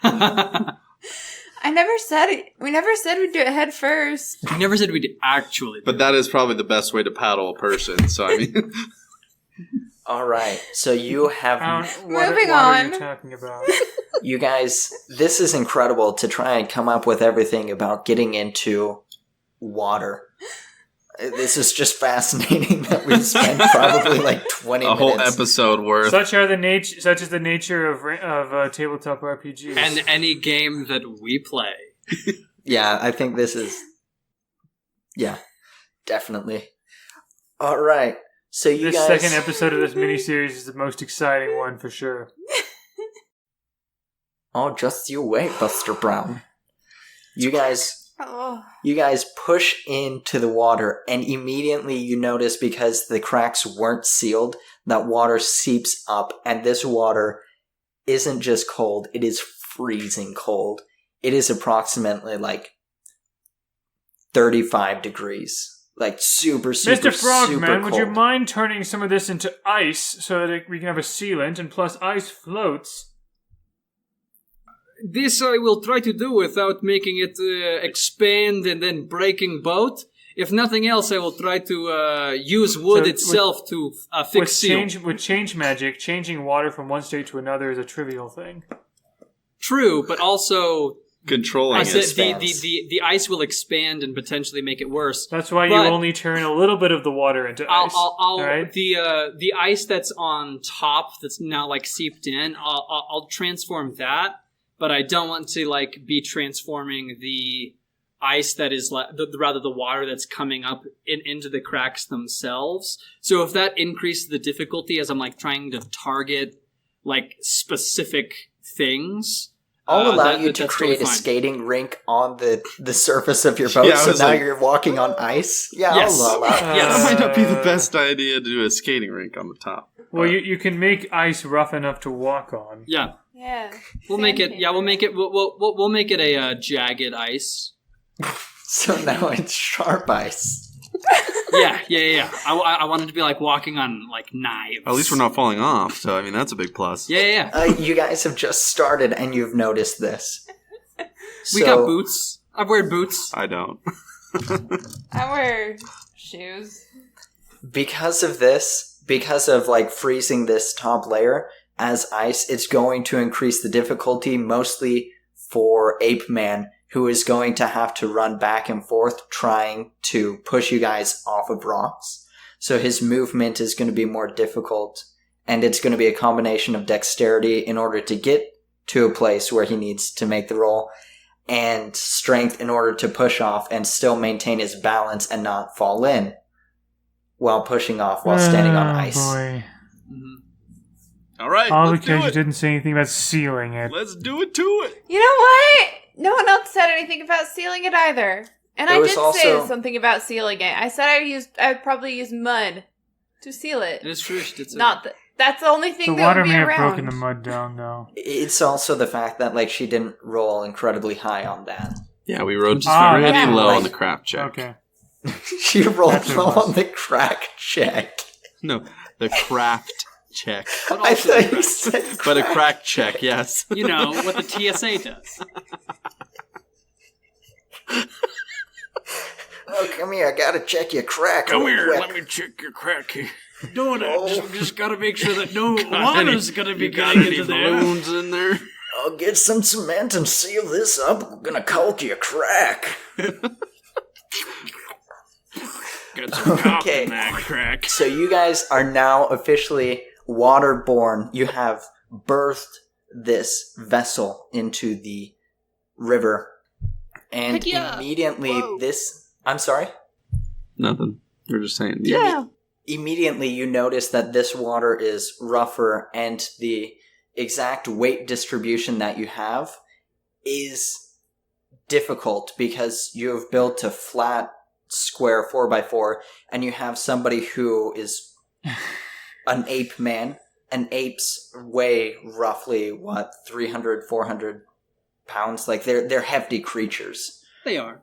I never said it. We never said we'd do it head first. You never said we'd actually. But that is probably the best way to paddle a person. So I mean, All right, so you have... Moving what on. are you talking about? You guys, this is incredible to try and come up with everything about getting into water. This is just fascinating that we spent probably 20 a minutes. whole episode worth. Such is the nature of tabletop RPGs. And any game that we play. Yeah, I think this is... Yeah, definitely. All right, so you this guys... second episode of this miniseries is the most exciting one for sure. Oh, just you wait, Buster Brown. You guys Oh. push into the water, and immediately you notice, because the cracks weren't sealed, that water seeps up, and this water isn't just cold, it is freezing cold. It is approximately 35 degrees. Super, super, Mr. Frogman, super would cold. you mind turning some of this into ice so that we can have a sealant, and plus ice floats? This I will try to do without making it expand and then breaking boat. If nothing else, I will try to use wood So itself to fix seal. With change magic, changing water from one state to another is a trivial thing. True, but also Controlling I said it. the ice will expand and potentially make it worse. That's why you But only turn a little bit of the water into ice. I'll right? the ice that's on top that's now seeped in. I'll transform that, but I don't want to be transforming the ice that is rather the water that's coming up into the cracks themselves. So if that increases the difficulty as I'm trying to target specific things. I'll allow you to that's create totally a fine. skating rink on the surface of your boat, Yeah, I so was now like- you're walking on ice? Yeah, Yes. I'll allow that. Yes. That might not be the best idea to do a skating rink on the top. Well, you can make ice rough enough to walk on. Yeah, Yeah. we'll make it. Yeah, we'll make it. We'll make it a jagged ice. So now it's sharp ice. Yeah. I wanted to be walking on knives. At least we're not falling off, so I mean that's a big plus. Yeah. You guys have just started and you've noticed this. We got boots. I wear boots. I don't. I wear shoes. Because of this, because of freezing this top layer as ice, it's going to increase the difficulty mostly for Ape Man, who is going to have to run back and forth trying to push you guys off of rocks. So his movement is going to be more difficult, and it's going to be a combination of dexterity in order to get to a place where he needs to make the roll, and strength in order to push off and still maintain his balance and not fall in while pushing off while standing on ice. Boy. Mhm. All right, All let's do because you it. didn't say anything about sealing it. Let's do it to it. You know what? No one else said anything about sealing it either. And There I was did also- say something about sealing it. I said I'd probably use mud to seal it. It is true. She did say That's the only thing The that water would be may have around. broken the mud down, though. It's also the fact that like she didn't roll incredibly high on that. Yeah, we rode just Ah, pretty yeah. low Like- on the craft check. Okay. She rolled That's what it low was. on the crack check. No, the craft check. But I also, thought you said But a crack check, yes. you know what the TSA does. Oh, come here, I gotta check your crack. Come real here, quick. let me check your crack. Doing it. Just gotta make sure that no water's gonna be You got getting any into there. balloons in there? I'll get some cement and seal this up. We're gonna caulk your crack. Got some cock Okay. in that crack. So you guys are now officially waterborne. You have birthed this vessel into the river. And Heck yeah. immediately Whoa. I'm sorry? Nothing. You're just saying. Immediately you notice that this water is rougher and the exact weight distribution that you have is difficult because you have built a flat square 4x4 and you have somebody who is an ape man, and apes weigh roughly 300 400 pounds. Like they're hefty creatures, They are.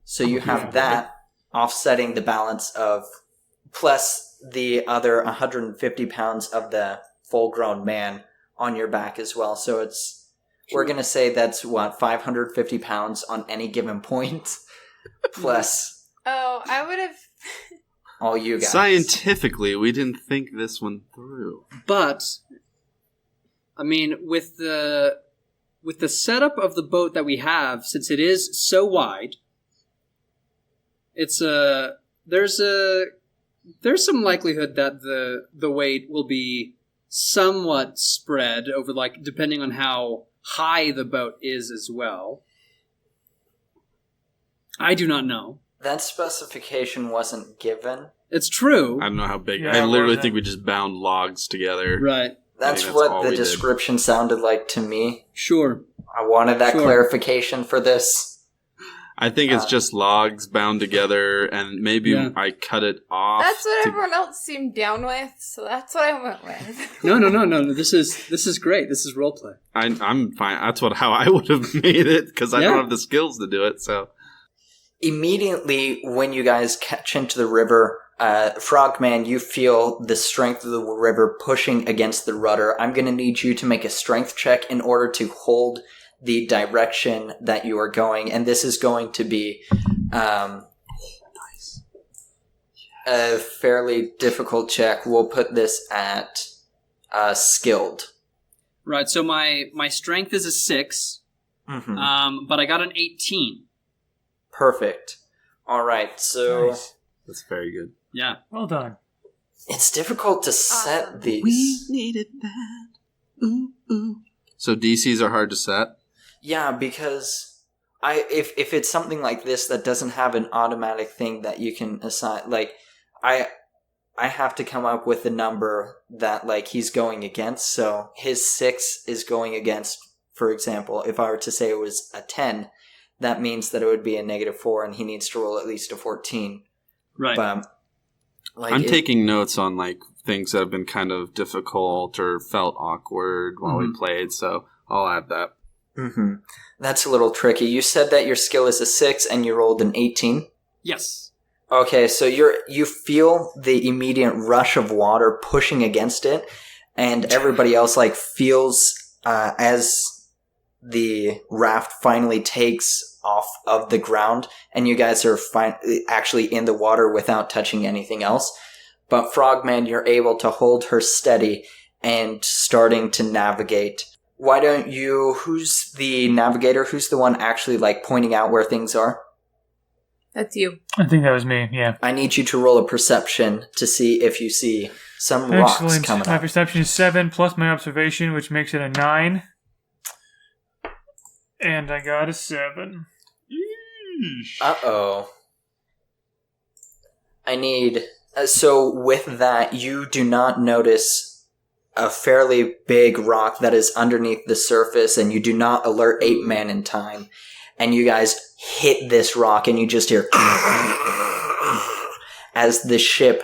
so you have Yeah. that offsetting the balance of plus the other 150 pounds of the full-grown man on your back as well. So it's we're gonna say that's 550 pounds on any given point plus Oh, I would have. all you guys. Scientifically, we didn't think this one through. But I mean, with the setup of the boat that we have, since it is so wide, it's there's some likelihood that the weight will be somewhat spread over, like, depending on how high the boat is as well. I do not know. That specification wasn't given. It's true. I don't know how big. Yeah, I literally well, think we just bound logs together. Right. That's that's what all the we did. description sounded like to me. Sure. I wanted that Sure. clarification for this. I think it's Uh, just logs bound together, and maybe Yeah. I cut it off. That's what to- everyone else seemed down with, so that's what I went with. No. This is great. This is roleplay. I'm fine. That's how I would have made it because I Yeah. don't have the skills to do it. So Immediately when you guys catch into the river, Frogman, you feel the strength of the river pushing against the rudder. I'm going to need you to make a strength check in order to hold the direction that you are going. And this is going to be a fairly difficult check. We'll put this at skilled. Right. So my strength is a 6, Mm-hmm. but I got an 18. Perfect. All right, so Nice. that's very good. Yeah. Well done. it's difficult to set Awesome. these. needed that. Ooh, ooh. So DCs are hard to set. Yeah, because if it's something like this that doesn't have an automatic thing that you can assign, like I have to come up with a number that like he's going against. So his 6 is going against, for example, if I were to say it was a 10, that means that it would be a -4, and he needs to roll at least a 14. Right. But like I'm taking notes on like things that have been kind of difficult or felt awkward while we played. So I'll add that. Mm-hmm. That's a little tricky. You said that your skill is a 6 and you rolled an 18. Yes. Okay, so you feel the immediate rush of water pushing against it, and everybody else like feels as the raft finally takes off of the ground, and you guys are actually in the water without touching anything else. But Frogman, you're able to hold her steady and starting to navigate. Why don't you? Who's the navigator? Who's the one actually like pointing out where things are? That's you. I think that was me, yeah. I need you to roll a perception to see if you see some rocks Excellent. coming My up. perception is 7 plus my observation, which makes it a 9. And I got a 7. Uh-oh. I need... so with that, you do not notice a fairly big rock that is underneath the surface, and you do not alert Ape Man in time. And you guys hit this rock, and you just hear as the ship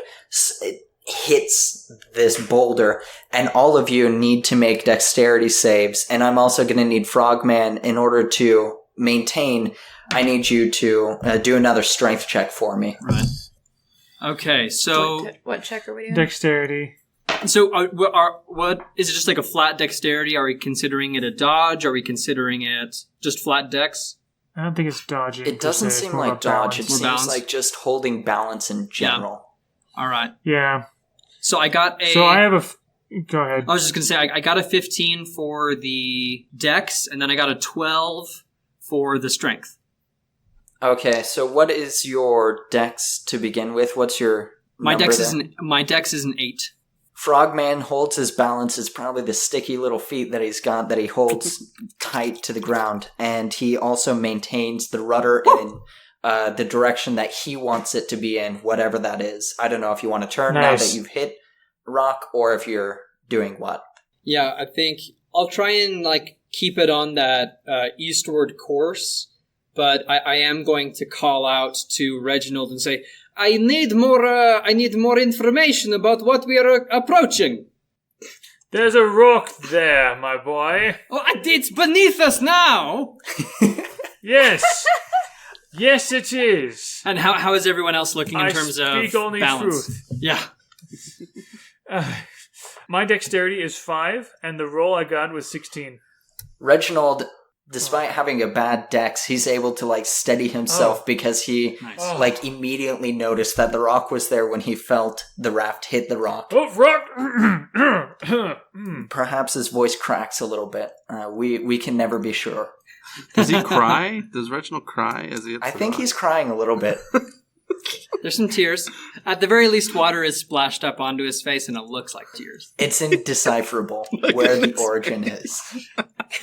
hits this boulder, and all of you need to make dexterity saves. And I'm also going to need Frogman in order to maintain. I need you to do another strength check for me. Right. Okay, so what check are we doing? Dexterity. So, what is it? Just like a flat dexterity? Are we considering it a dodge? Are we considering it just flat dex? I don't think it's dodging. It doesn't seem like dodge. It seems balance. like just holding balance in general. Yeah. All right. Yeah. So I got a. So I have a. Go ahead. I was just gonna say I got a 15 for the dex, and then I got a 12 for the strength. Okay, so what is your dex to begin with? What's your My number dex there? is an 8. Frogman holds his balance. Is probably the sticky little feet that he's got that he holds tight to the ground, and he also maintains the rudder in the direction that he wants it to be in, whatever that is. I don't know if you want to turn now that you've hit rock, or if you're doing what. Yeah, I think I'll try and keep it on that eastward course, but I am going to call out to Reginald and say, I need more information about what we are approaching. There's a rock there, my boy. Oh, it's beneath us now. Yes. Yes, it is. And how is everyone else looking in terms of speak only balance? truth. Yeah. My dexterity is 5, and the roll I got was 16. Reginald, despite having a bad dex, he's able to steady himself because he Nice. immediately noticed that the rock was there when he felt the raft hit the rock. Oh, rock! Perhaps his voice cracks a little bit. We can never be sure. Does he cry? Does Reginald cry as he hits I the think rock? he's crying a little bit. There's some tears. At the very least, water is splashed up onto his face, and it looks like tears. It's indecipherable where the origin is.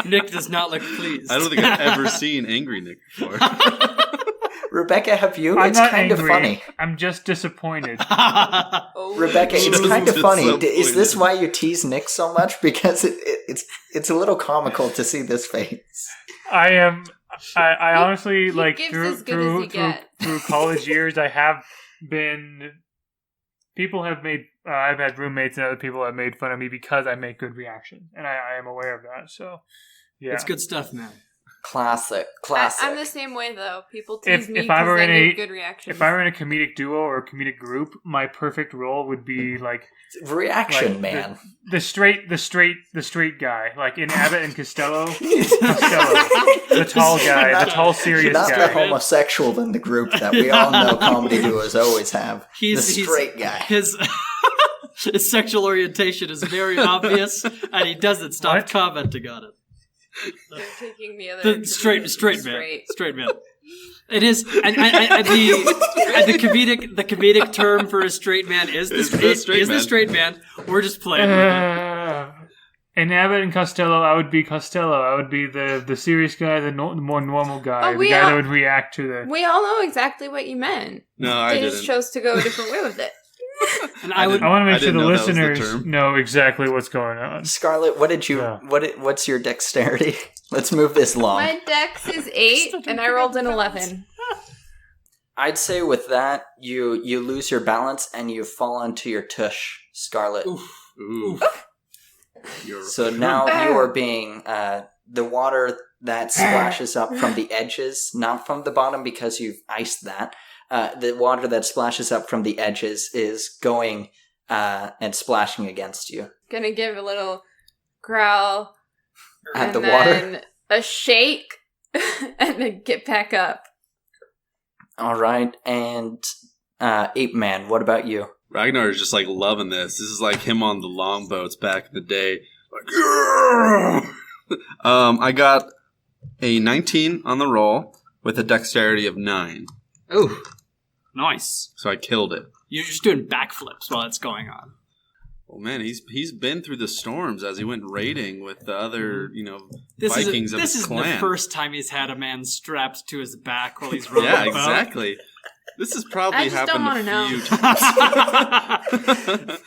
Nick does not look pleased. I don't think I've ever seen angry Nick before. Rebecca, have you? I'm It's not kind angry. of funny. I'm just disappointed. Oh. Rebecca, She it's doesn't kind of funny. disappoint Is this it. why you tease Nick so much? Because it's a little comical to see this face. I honestly he gives as good as you get. through college years, I have been. People have made. I've had roommates and other people have made fun of me because I make good reactions, and I am aware of that. So, yeah, It's good stuff, man. Classic. I'm the same way though. People tease me If I because were I in make a good reactions. if I were in a comedic duo or a comedic group, my perfect role would be Reaction man. the straight guy, like in Abbott and Costello, the tall guy, the tall serious Not the guy. homosexual in the group that we all know comedy duos always have. He's the straight guy. His sexual orientation is very obvious, and he doesn't stop What? commenting on it. They're taking the other The straight man, Straight. straight man. It is, and the comedic term for a straight man is the straight man. We're just playing with it. In Abbott and Costello, I would be Costello. I would be the serious guy, the more normal guy, Oh, the guy that would react to the. We all know exactly what you meant. No, I They didn't. just chose to go a different way with it. And I would. I want to I make sure didn't the know that was the listeners term. know exactly what's going on. Scarlett, what did you? Yeah. What's your dexterity? Let's move this along. My dex is 8, and I rolled an 11. I'd say with that, you lose your balance and you fall onto your tush, Scarlett. Ooh. You're So now you are being the water that splashes up from the edges, not from the bottom because you've iced that. The water that splashes up from the edges is going and splashing against you. Gonna give a little growl. At and the then water? a shake, and then get back up. All right, and Ape Man, what about you? Ragnar is just loving this. This is like him on the longboats back in the day. I got a 19 on the roll with a dexterity of 9. Ooh, nice. So I killed it. You're just doing backflips while it's going on. Well, man, he's been through the storms as he went raiding with the other, This Vikings of this his isn't clan. the first time he's had a man strapped to his back while he's rowing Yeah, a boat. exactly. This has probably I just don't happened wanna a few times.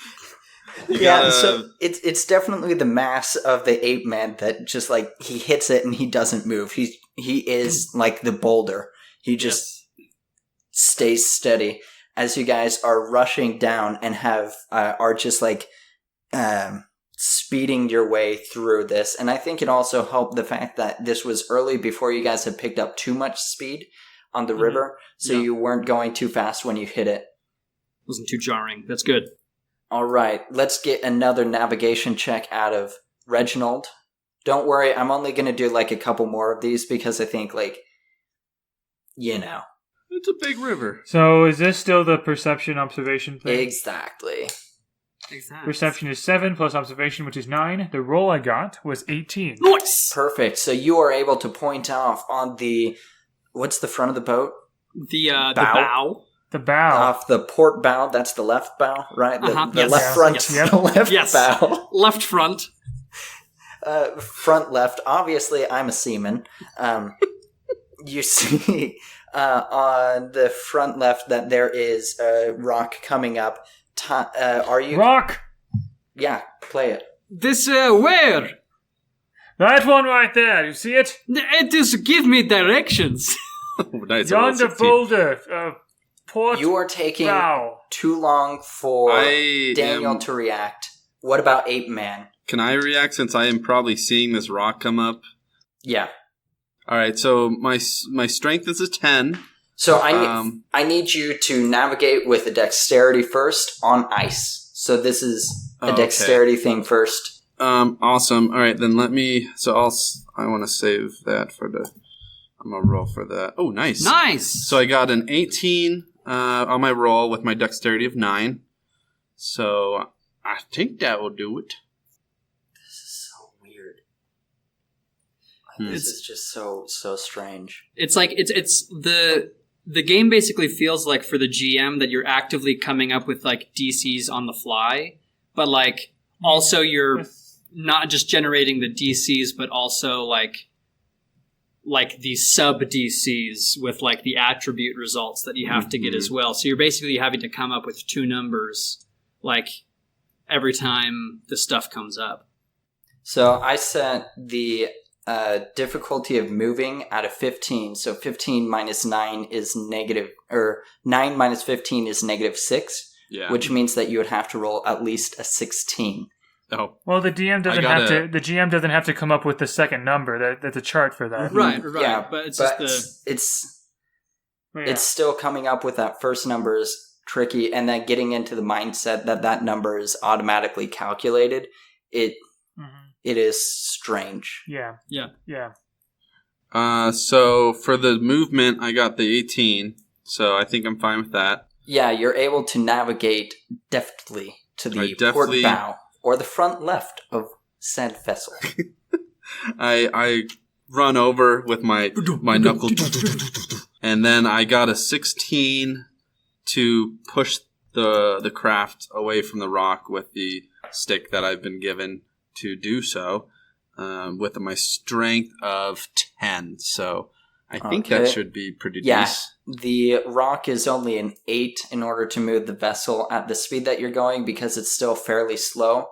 So it's definitely the mass of the ape man that just like he hits it and he doesn't move. He is like the boulder. He just stays steady as you guys are rushing down and are just like speeding your way through this. And I think it also helped the fact that this was early before you guys had picked up too much speed on the river, so you weren't going too fast when you hit it. Wasn't too jarring. That's good. All right, let's get another navigation check out of Reginald. Don't worry, I'm only going to do like a couple more of these because I think it's a big river. So is this still the perception observation thing? Exactly. Perception is 7 plus observation, which is 9. The roll I got was 18. Nice! Perfect. So you are able to point off on what's the front of the boat? The bow. The bow. Off the port bow, that's the left bow, right? The Yes. left front, Yes. the left Yes. bow. Left front. Front left. Obviously, I'm a seaman. You see on the front left that there is a rock coming up. Are you... Rock! Yeah, play it. This, where? That one right there, you see it? It is give me directions. Nice. Yonder boulder, port You are taking bow. too long for Daniel am- to react. What about Ape Man? Can I react since I am probably seeing this rock come up? Yeah. All right, so my strength is a 10. So I need you to navigate with a dexterity first on ice. So this is a dexterity thing first. Awesome. All right, then let me. So I want to save that for the. I'm gonna roll for that. Oh, nice. Nice. So I got an 18 on my roll with my dexterity of 9. So I think that will do it. This is so weird. This is just so strange. It's like it's the game basically feels like for the GM that you're actively coming up with like DCs on the fly, but like also you're not just generating the DCs, but also like the sub DCs with like the attribute results that you have to get as well. So you're basically having to come up with 2 numbers like every time the stuff comes up. So I set the difficulty of moving at a 15. So 15 minus 9 is negative, or 9 minus 15 is negative 6, which means that you would have to roll at least a 16. Oh, well, the DM doesn't have to. The GM doesn't have to come up with the second number. That's a chart for that. Right. Yeah, but it's but just it's still coming up with that first number is tricky, and then getting into the mindset that number is automatically calculated. It is strange. Yeah. So for the movement, I got the 18. So I think I'm fine with that. Yeah, you're able to navigate deftly to the port bow or the front left of said vessel. I run over with my knuckle, and then I got a 16 to push the craft away from the rock with the stick that I've been given to do so, with my strength of 10. So I think that should be pretty decent. The rock is only an 8 in order to move the vessel at the speed that you're going because it's still fairly slow.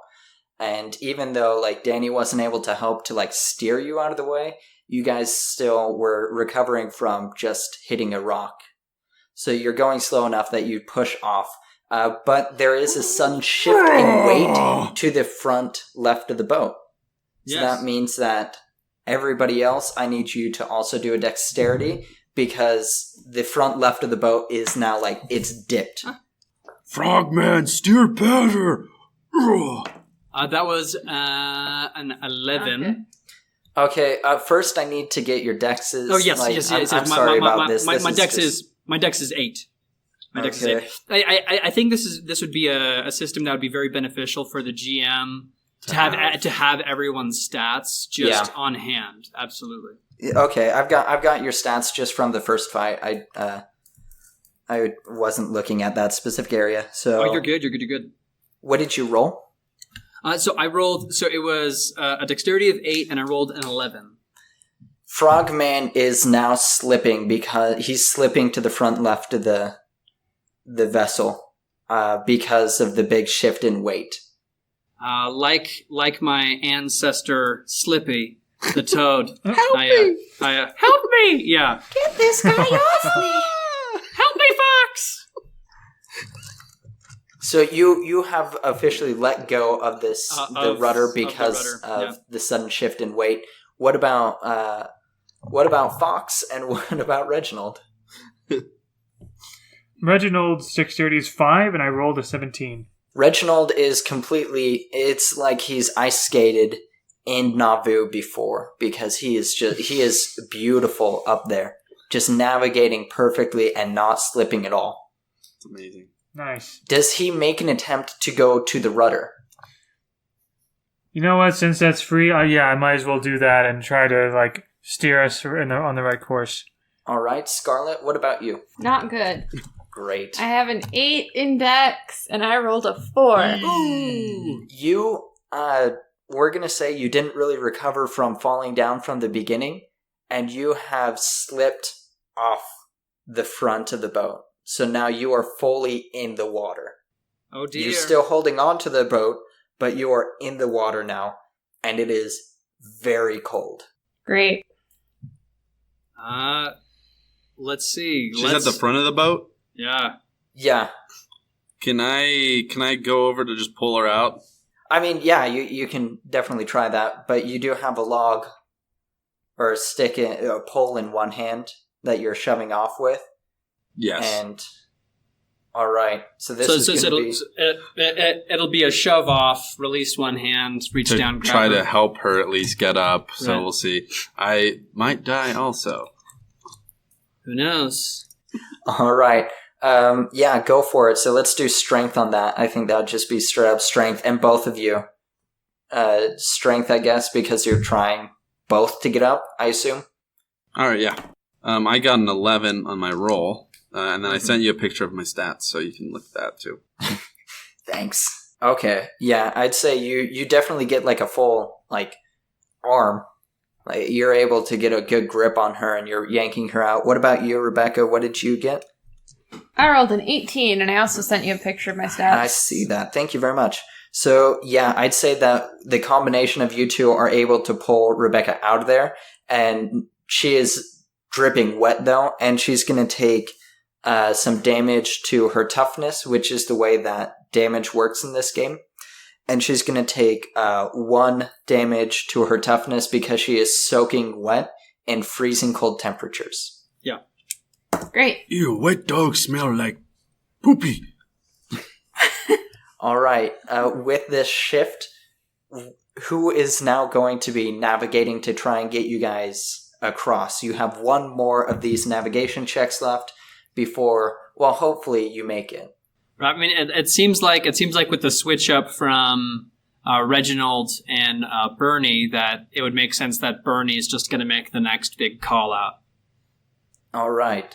And even though like Danny wasn't able to help to like steer you out of the way, you guys still were recovering from just hitting a rock. So you're going slow enough that you push off. But there is a sudden shift in weight to the front left of the boat. So that means that everybody else, I need you to also do a dexterity because the front left of the boat is now like it's dipped. Frogman, steer better. That was an 11. Okay. First I need to get your dexes. Oh yes, like, yes. I'm sorry about this. My dex is 8. My dex is 8. I think this would be a system that would be very beneficial for the GM to have everyone's stats just on hand. Absolutely. Okay, I've got your stats just from the first fight. I wasn't looking at that specific area. So you're good. You're good. What did you roll? So I rolled. So it was a dexterity of 8, and I rolled an 11. Frogman is now slipping because he's slipping to the front left of the vessel because of the big shift in weight. Like my ancestor Slippy, the toad. Help me! Help me! Yeah. Get this guy off me! Help me, Fox! So you have officially let go of the rudder because of the sudden shift in weight. What about Fox and what about Reginald? Reginald's dexterity is 5, and I rolled a 17. Reginald is it's like he's ice skated in Nauvoo before, because he is beautiful up there, just navigating perfectly and not slipping at all. It's amazing. Nice. Does he make an attempt to go to the rudder? You know what? Since that's free, I might as well do that and try to steer us on the right course. All right, Scarlet. What about you? Not good. Great. I have an 8 in Dex, and I rolled a 4. Ooh. You, we're going to say you didn't really recover from falling down from the beginning, and you have slipped off the front of the boat. So now you are fully in the water. Oh, dear. You're still holding on to the boat, but you are in the water now, and it is very cold. Great. Let's see. She's at the front of the boat? Yeah. Yeah. Can I go over to just pull her out? I mean, yeah, you can definitely try that, but you do have a log or a pole in one hand that you're shoving off with. Yes. And all right, so it'll be a shove off. Release one hand, reach down, grab try her. to help her at least get up. So Right. we'll see. I might die also. Who knows? All right. Yeah, go for it. So let's do strength on that. I think that would just be straight up strength, and both of you. Strength, I guess, because you're trying both to get up, I assume. All right, yeah. I got an 11 on my roll, and then I sent you a picture of my stats, so you can look at that too. Thanks. Okay. Yeah, I'd say you definitely get a full arm. You're able to get a good grip on her, and you're yanking her out. What about you, Rebecca? What did you get? I rolled an 18, and I also sent you a picture of my stats. I see that. Thank you very much. So, yeah, I'd say that the combination of you two are able to pull Rebecca out of there, and she is dripping wet, though, and she's going to take some damage to her toughness, which is the way that damage works in this game. And she's going to take 1 damage to her toughness because she is soaking wet in freezing cold temperatures. Yeah. Great. Ew, wet dogs smell like poopy. All right. With this shift, who is now going to be navigating to try and get you guys across? You have 1 more of these navigation checks left before, well, hopefully you make it. I mean, it seems like with the switch up from Reginald and Bernie that it would make sense that Bernie is just going to make the next big call out. All right.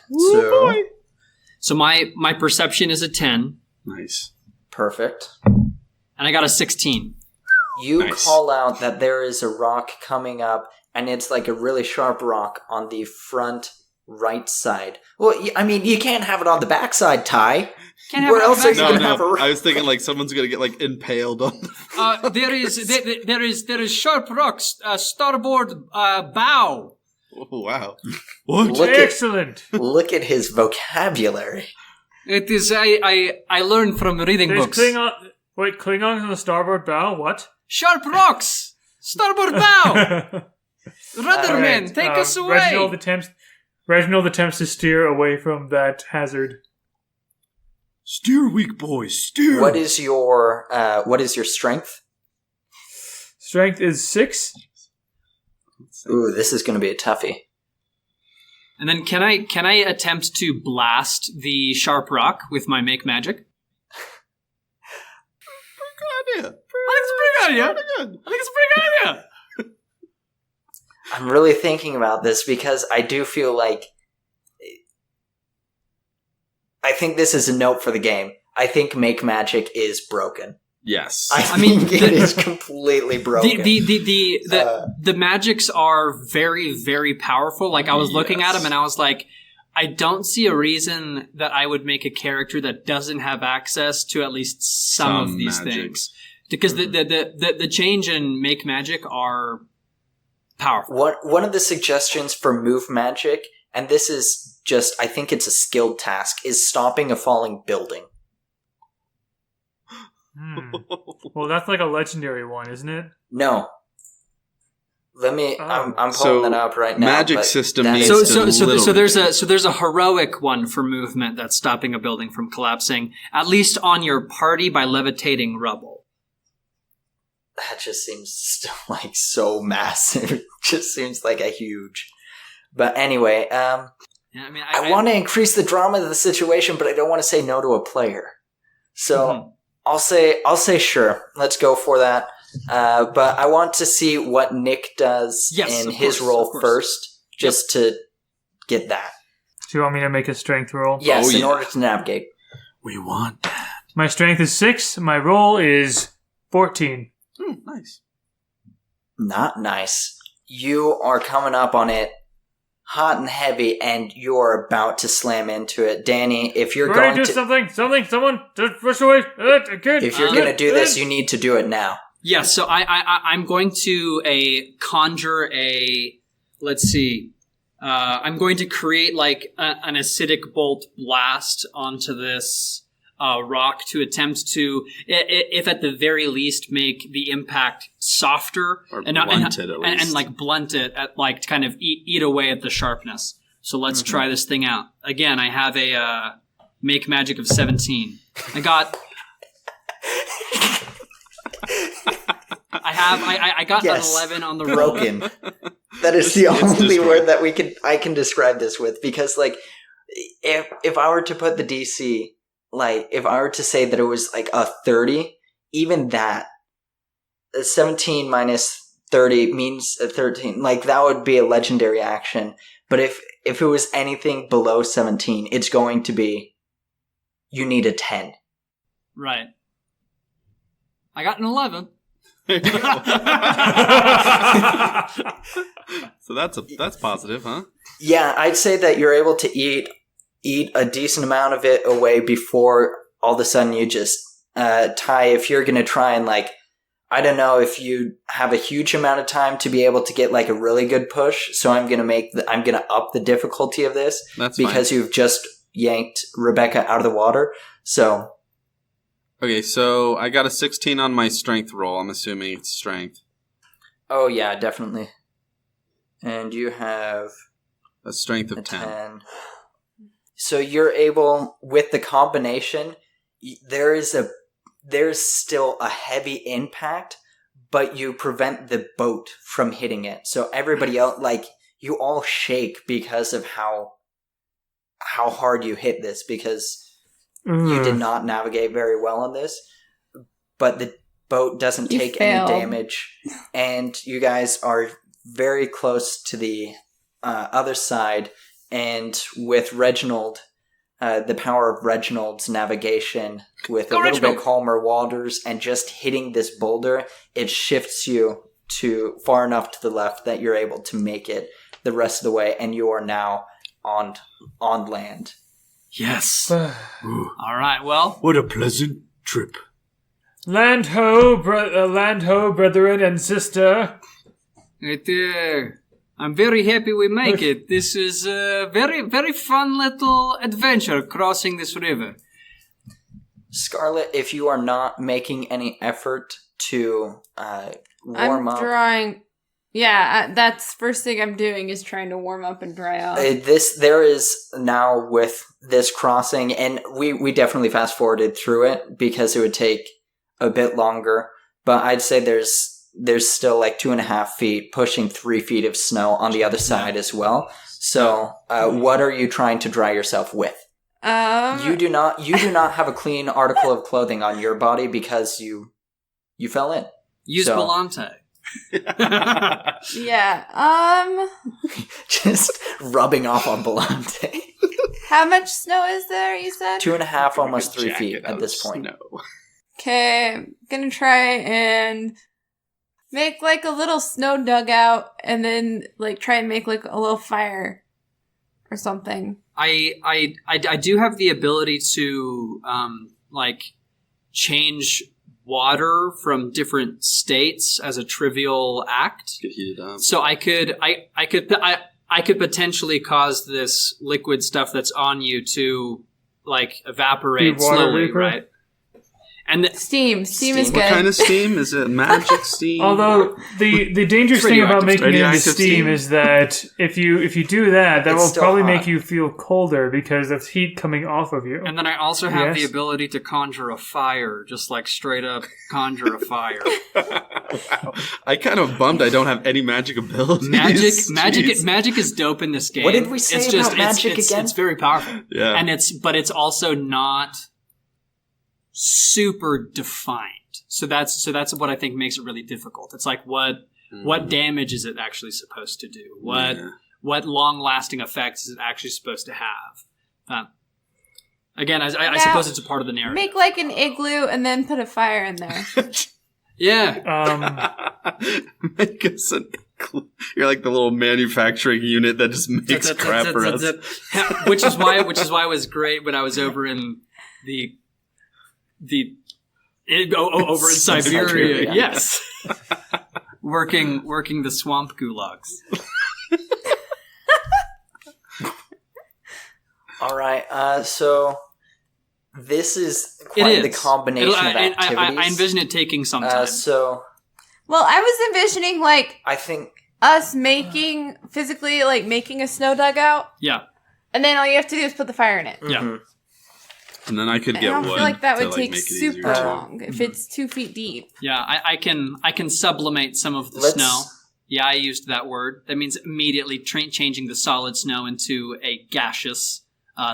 So my perception is a 10. Nice. Perfect. And I got a 16. You Nice. call out that there is a rock coming up, and it's like a really sharp rock on the front right side. Well, I mean, you can't have it on the back side, Ty. Where else are you going to have a rock? I was thinking someone's going to get impaled on the... There is sharp rocks, starboard bow. Oh, wow. What? Excellent. Look at his vocabulary. It is I learned from reading There's books. Klingons on the starboard bow? What? Sharp rocks, starboard bow. Rudderman, take us away. Reginald attempts to steer away from that hazard. Steer, weak boys, steer. What is your strength? Strength is 6. Ooh, this is going to be a toughie. And then can I attempt to blast the sharp rock with my make magic? Good idea. I think it's a pretty good idea. I'm really thinking about this because I do feel like I think this is a note for the game. I think Make Magic is broken. Yes. I mean, it is completely broken. The magics are very, very powerful. I was looking at them and I was like, I don't see a reason that I would make a character that doesn't have access to at least some of these magic. things. Because the change in make magic are powerful. One of the suggestions for move magic, and this is just, I think it's a skilled task, is stopping a falling building. Well, that's like a legendary one, isn't it? No. Let me. Oh. I'm pulling that up right now. Magic system that needs is- So there's a heroic one for movement that's stopping a building from collapsing, at least on your party by levitating rubble. That just seems still like so massive. It just seems like a huge. But anyway, Yeah, I mean, I want to increase the drama of the situation, but I don't want to say no to a player. So I'll say sure. Let's go for that. But I want to see what Nick does in his role first, just to get that. Do you want me to make a strength roll? Yes, in order to navigate. We want that. My strength is 6. My roll is 14. Nice. Not nice. You are coming up on it hot and heavy, and you're about to slam into it. Danny, if you're going to... someone, just push away. If you're going to do this, you need to do it now. Yeah, so I'm going to conjure a, let's see, I'm going to create like an acidic bolt blast onto this rock to attempt to, if at the very least, make the impact softer Or and blunt it at least. and like blunt it at like to kind of eat away at the sharpness. So let's try this thing out. Again, I have a make magic of 17. I got. I got an 11 on the roll. Broken. That is the only word that I can describe this with, because like if I were to put the DC, like if I were to say that it was like a 30, even that 17 minus 30 means a 13. Like that would be a legendary action. But if it was anything below 17, it's going to be you need a 10. Right. I got an 11. So that's positive, huh? Yeah, I'd say that you're able to eat a decent amount of it away before all of a sudden you just Ty, if you're going to try and like, I don't know if you have a huge amount of time to be able to get like a really good push. So I'm going to up the difficulty of this. That's because fine. you've just yanked Rebecca out of the water. So. Okay, so I got a 16 on my strength roll. I'm assuming it's strength. Oh yeah, definitely. And you have A strength a of 10. So you're able, with the combination, there's still a heavy impact, but you prevent the boat from hitting it. So everybody else, like, you all shake because of how hard you hit this, because you did not navigate very well on this. But the boat doesn't take any damage, and you guys are very close to the other side. And with Reginald, the power of Reginald's navigation, with a little bit calmer waters and just hitting this boulder, it shifts you to far enough to the left that you're able to make it the rest of the way, and you are now on land. Yes. All right. Well, What a pleasant trip. Land ho, brethren and sister. right there. I'm very happy we make it. This is a very, very fun little adventure crossing this river. Scarlet, if you are not making any effort to warm up... I'm drawing... Yeah, that's first thing I'm doing is trying to warm up and dry off. There is now, with this crossing, and we definitely fast forwarded through it because it would take a bit longer, but I'd say there's still like 2.5 feet, pushing 3 feet of snow on the other side as well. So, what are you trying to dry yourself with? You do not have a clean article of clothing on your body because you fell in. Use Volante. Yeah. Just rubbing off on Volante. How much snow is there, you said? 2.5, almost 3 feet at this point. Okay, I'm gonna try and make like a little snow dugout and then like try and make like a little fire or something. I do have the ability to like change water from different states as a trivial act. Get heated up. So I could potentially cause this liquid stuff that's on you to like evaporate Be water slowly, vapor? right? And Steam is good. What kind of steam? Is it magic steam? Although the dangerous thing about making it into Radioactive steam steam? is that if you do that, It's will still probably hot. make you feel colder because that's heat coming off of you. And then I also have the Yes. ability to conjure a fire, just like straight up conjure a fire. Wow. I kind of bummed I don't have any magic abilities. Jeez. Magic is dope in this game. What did we say about magic again? It's very powerful, Yeah. and it's also not super defined. So that's what I think makes it really difficult. It's like what damage is it actually supposed to do? What long lasting effects is it actually supposed to have? Again, I suppose it's a part of the narrative. Make like an igloo and then put a fire in there. Yeah. Make us you're like the little manufacturing unit that just makes crap for us. Which is why it was great when I was over in over in Siberia. Yes. working the swamp gulags. All right. So this is quite the combination of activities. I envision it taking some time. Well, I was envisioning like I think us making physically like making a snow dugout, Yeah. and then all you have to do is put the fire in it. Yeah. And then I could I get don't wood. feel like that to, would take make it super easier, too. long if it's 2 feet deep. Yeah, I can sublimate some of the Let's- snow. Yeah, I used that word. That means immediately changing the solid snow into a gaseous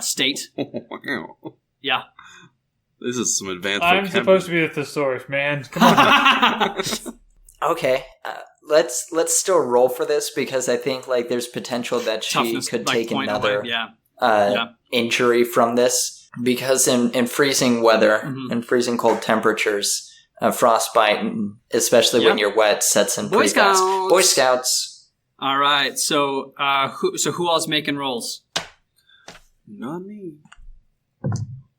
state. Wow. Yeah. This is some advanced I'm supposed to be the thesaurus, man. Come on. okay. Let's still roll for this because I think like there's potential that she Toughness, could like, take point another away. Yeah. injury from this because in freezing weather Mhm. and freezing cold temperatures, frostbite, and especially when Yep. you're wet, sets in Boy pretty fast. Scouts. Boy Scouts. All right. So who else making rolls? Not me.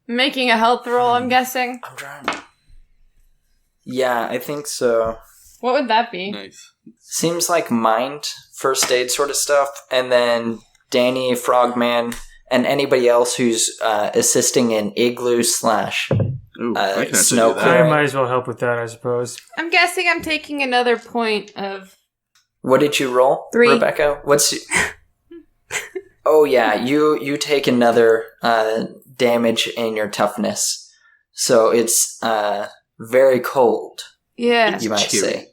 Making a health roll, I'm guessing. I'm trying. Yeah, I think so. What would that be? Nice. Seems like mind, first aid sort of stuff, and then Danny, Frogman, and anybody else who's assisting in igloo / Ooh, I can actually snow do that. I clearing. might as well help with that, I suppose. I'm guessing I'm taking another point of. What did you roll, 3. Rebecca? Oh yeah, you take another damage in your toughness, so it's very cold. Yeah. You might say.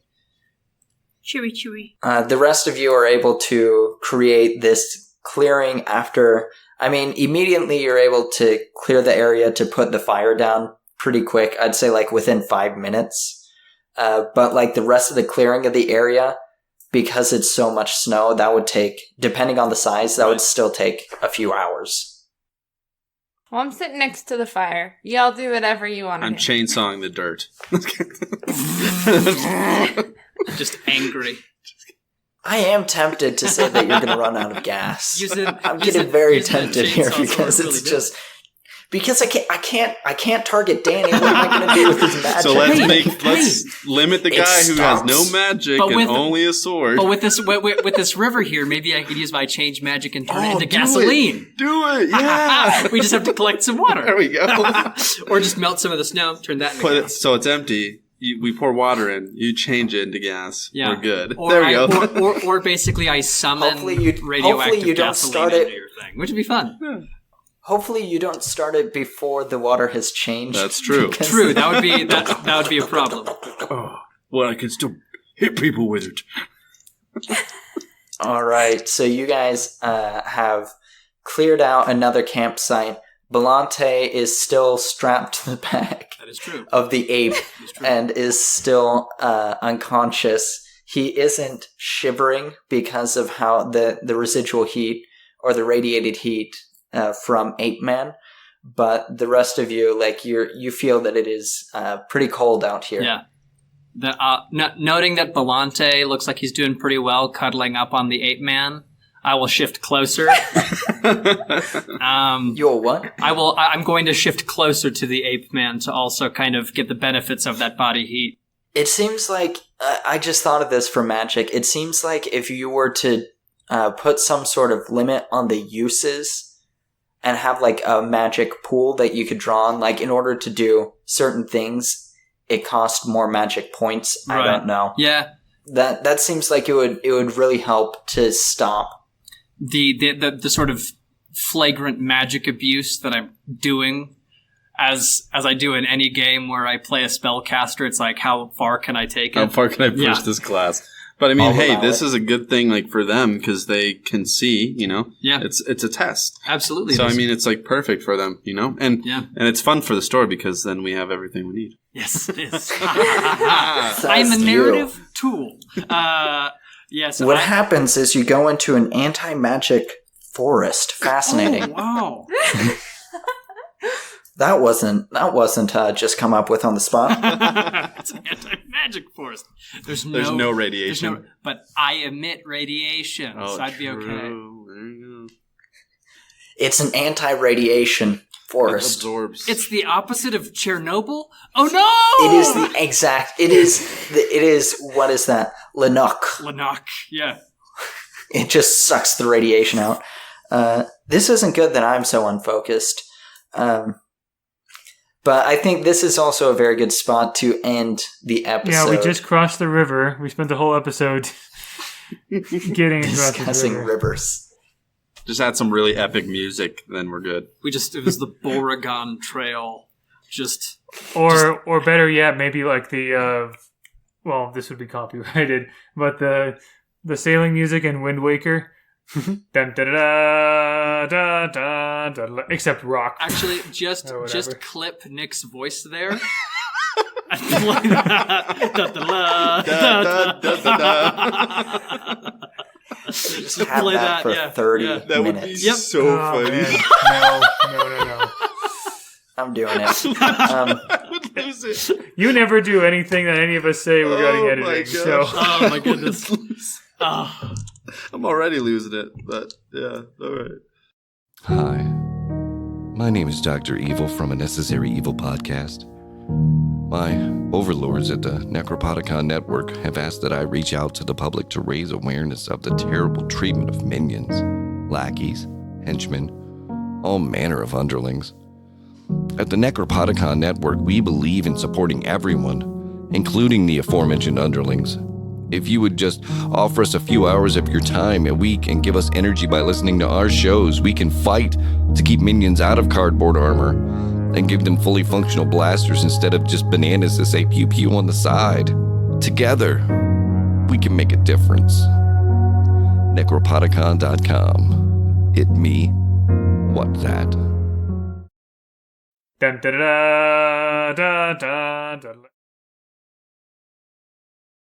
Chewy. The rest of you are able to create this clearing after. I mean, immediately you're able to clear the area to put the fire down pretty quick. I'd say like within 5 minutes. But like the rest of the clearing of the area, because it's so much snow, that would take, depending on the size, that would still take a few hours. Well, I'm sitting next to the fire. Y'all do whatever you want to I'm do. chainsawing the dirt. Just angry. I am tempted to say that you're going to run out of gas. I'm use getting it- very use it in tempted here chainsaws because or it's really just because I can't target Danny. What am I going to do with his magic? So let's limit the It guy who has no stops. magic But and with- only a sword. But with this river here, maybe I could use my change magic and turn it into do gasoline. Do it, yeah. We just have to collect some water. There we go. Or just melt some of the snow, turn that into Put it gas. so it's empty. We pour water in. You change it into gas. Yeah. We're good. Or There we go. Or basically I summon Hopefully you radioactive don't gasoline start into it- your thing, which would be fun. Hopefully you don't start it before the water has changed. That's true. because- True, that would be a problem. Oh, well, I can still hit people with it. All right, so you guys have cleared out another campsite. Belante is still strapped to the back That is true. of the ape That is true. and is still unconscious. He isn't shivering because of how the residual heat or the radiated heat from Ape Man, but the rest of you, like you feel that it is pretty cold out here. Yeah. Noting that Belante looks like he's doing pretty well cuddling up on the ape man, I will shift closer. You'll what? I'm going to shift closer to the ape man to also kind of get the benefits of that body heat. It seems like, I just thought of this for magic. It seems like if you were to put some sort of limit on the uses and have like a magic pool that you could draw on, like in order to do certain things, it cost more magic points. Right. I don't know. Yeah. That seems like it would really help to stop the sort of flagrant magic abuse that I'm doing as I do in any game where I play a spellcaster. It's like, how far can I take it? How far can I push this class? But I mean, hey, this is a good thing, like for them, because they can see, you know. Yeah, it's a test. Absolutely. So I mean, it's like perfect for them, you know, and it's fun for the story because then we have everything we need. Yes, it is. I'm a narrative tool. Yes. What happens is you go into an anti-magic forest. Fascinating. Oh, wow. That wasn't just come up with on the spot. It's an anti-magic forest. There's no radiation. But I emit radiation, so I'd be okay. There you go. It's an anti-radiation forest. It absorbs. It's the opposite of Chernobyl? Oh no! It is the exact. It is. What is that? Lenok. Yeah. It just sucks the radiation out. This isn't good that I'm so unfocused. But I think this is also a very good spot to end the episode. Yeah, we just crossed the river. We spent the whole episode getting across discussing the river. rivers. Just add some really epic music, then we're good. It was the Beauregard Trail. Or better yet, maybe like the, well, this would be copyrighted, but the sailing music in Wind Waker. Dun, da, da, da, da, da, da, except rock. Actually, just clip Nick's voice there. And play that. Da, da, da, da, da. Just have that for 30 minutes. That would be so funny. Man. No. I'm doing it. I would lose it. You never do anything that any of us say regarding editing. So. Oh my goodness. Oh. I'm already losing it, but yeah, all right. Hi, my name is Dr. Evil from a Necessary Evil podcast. My overlords at the Necropodicon Network have asked that I reach out to the public to raise awareness of the terrible treatment of minions, lackeys, henchmen, all manner of underlings. At the Necropodicon Network, we believe in supporting everyone, including the aforementioned underlings. If you would just offer us a few hours of your time a week and give us energy by listening to our shows, we can fight to keep minions out of cardboard armor and give them fully functional blasters instead of just bananas that say pew pew on the side. Together, we can make a difference. Necropodicon.com. Hit me. What that? Dun, da, da, da, da, da, da.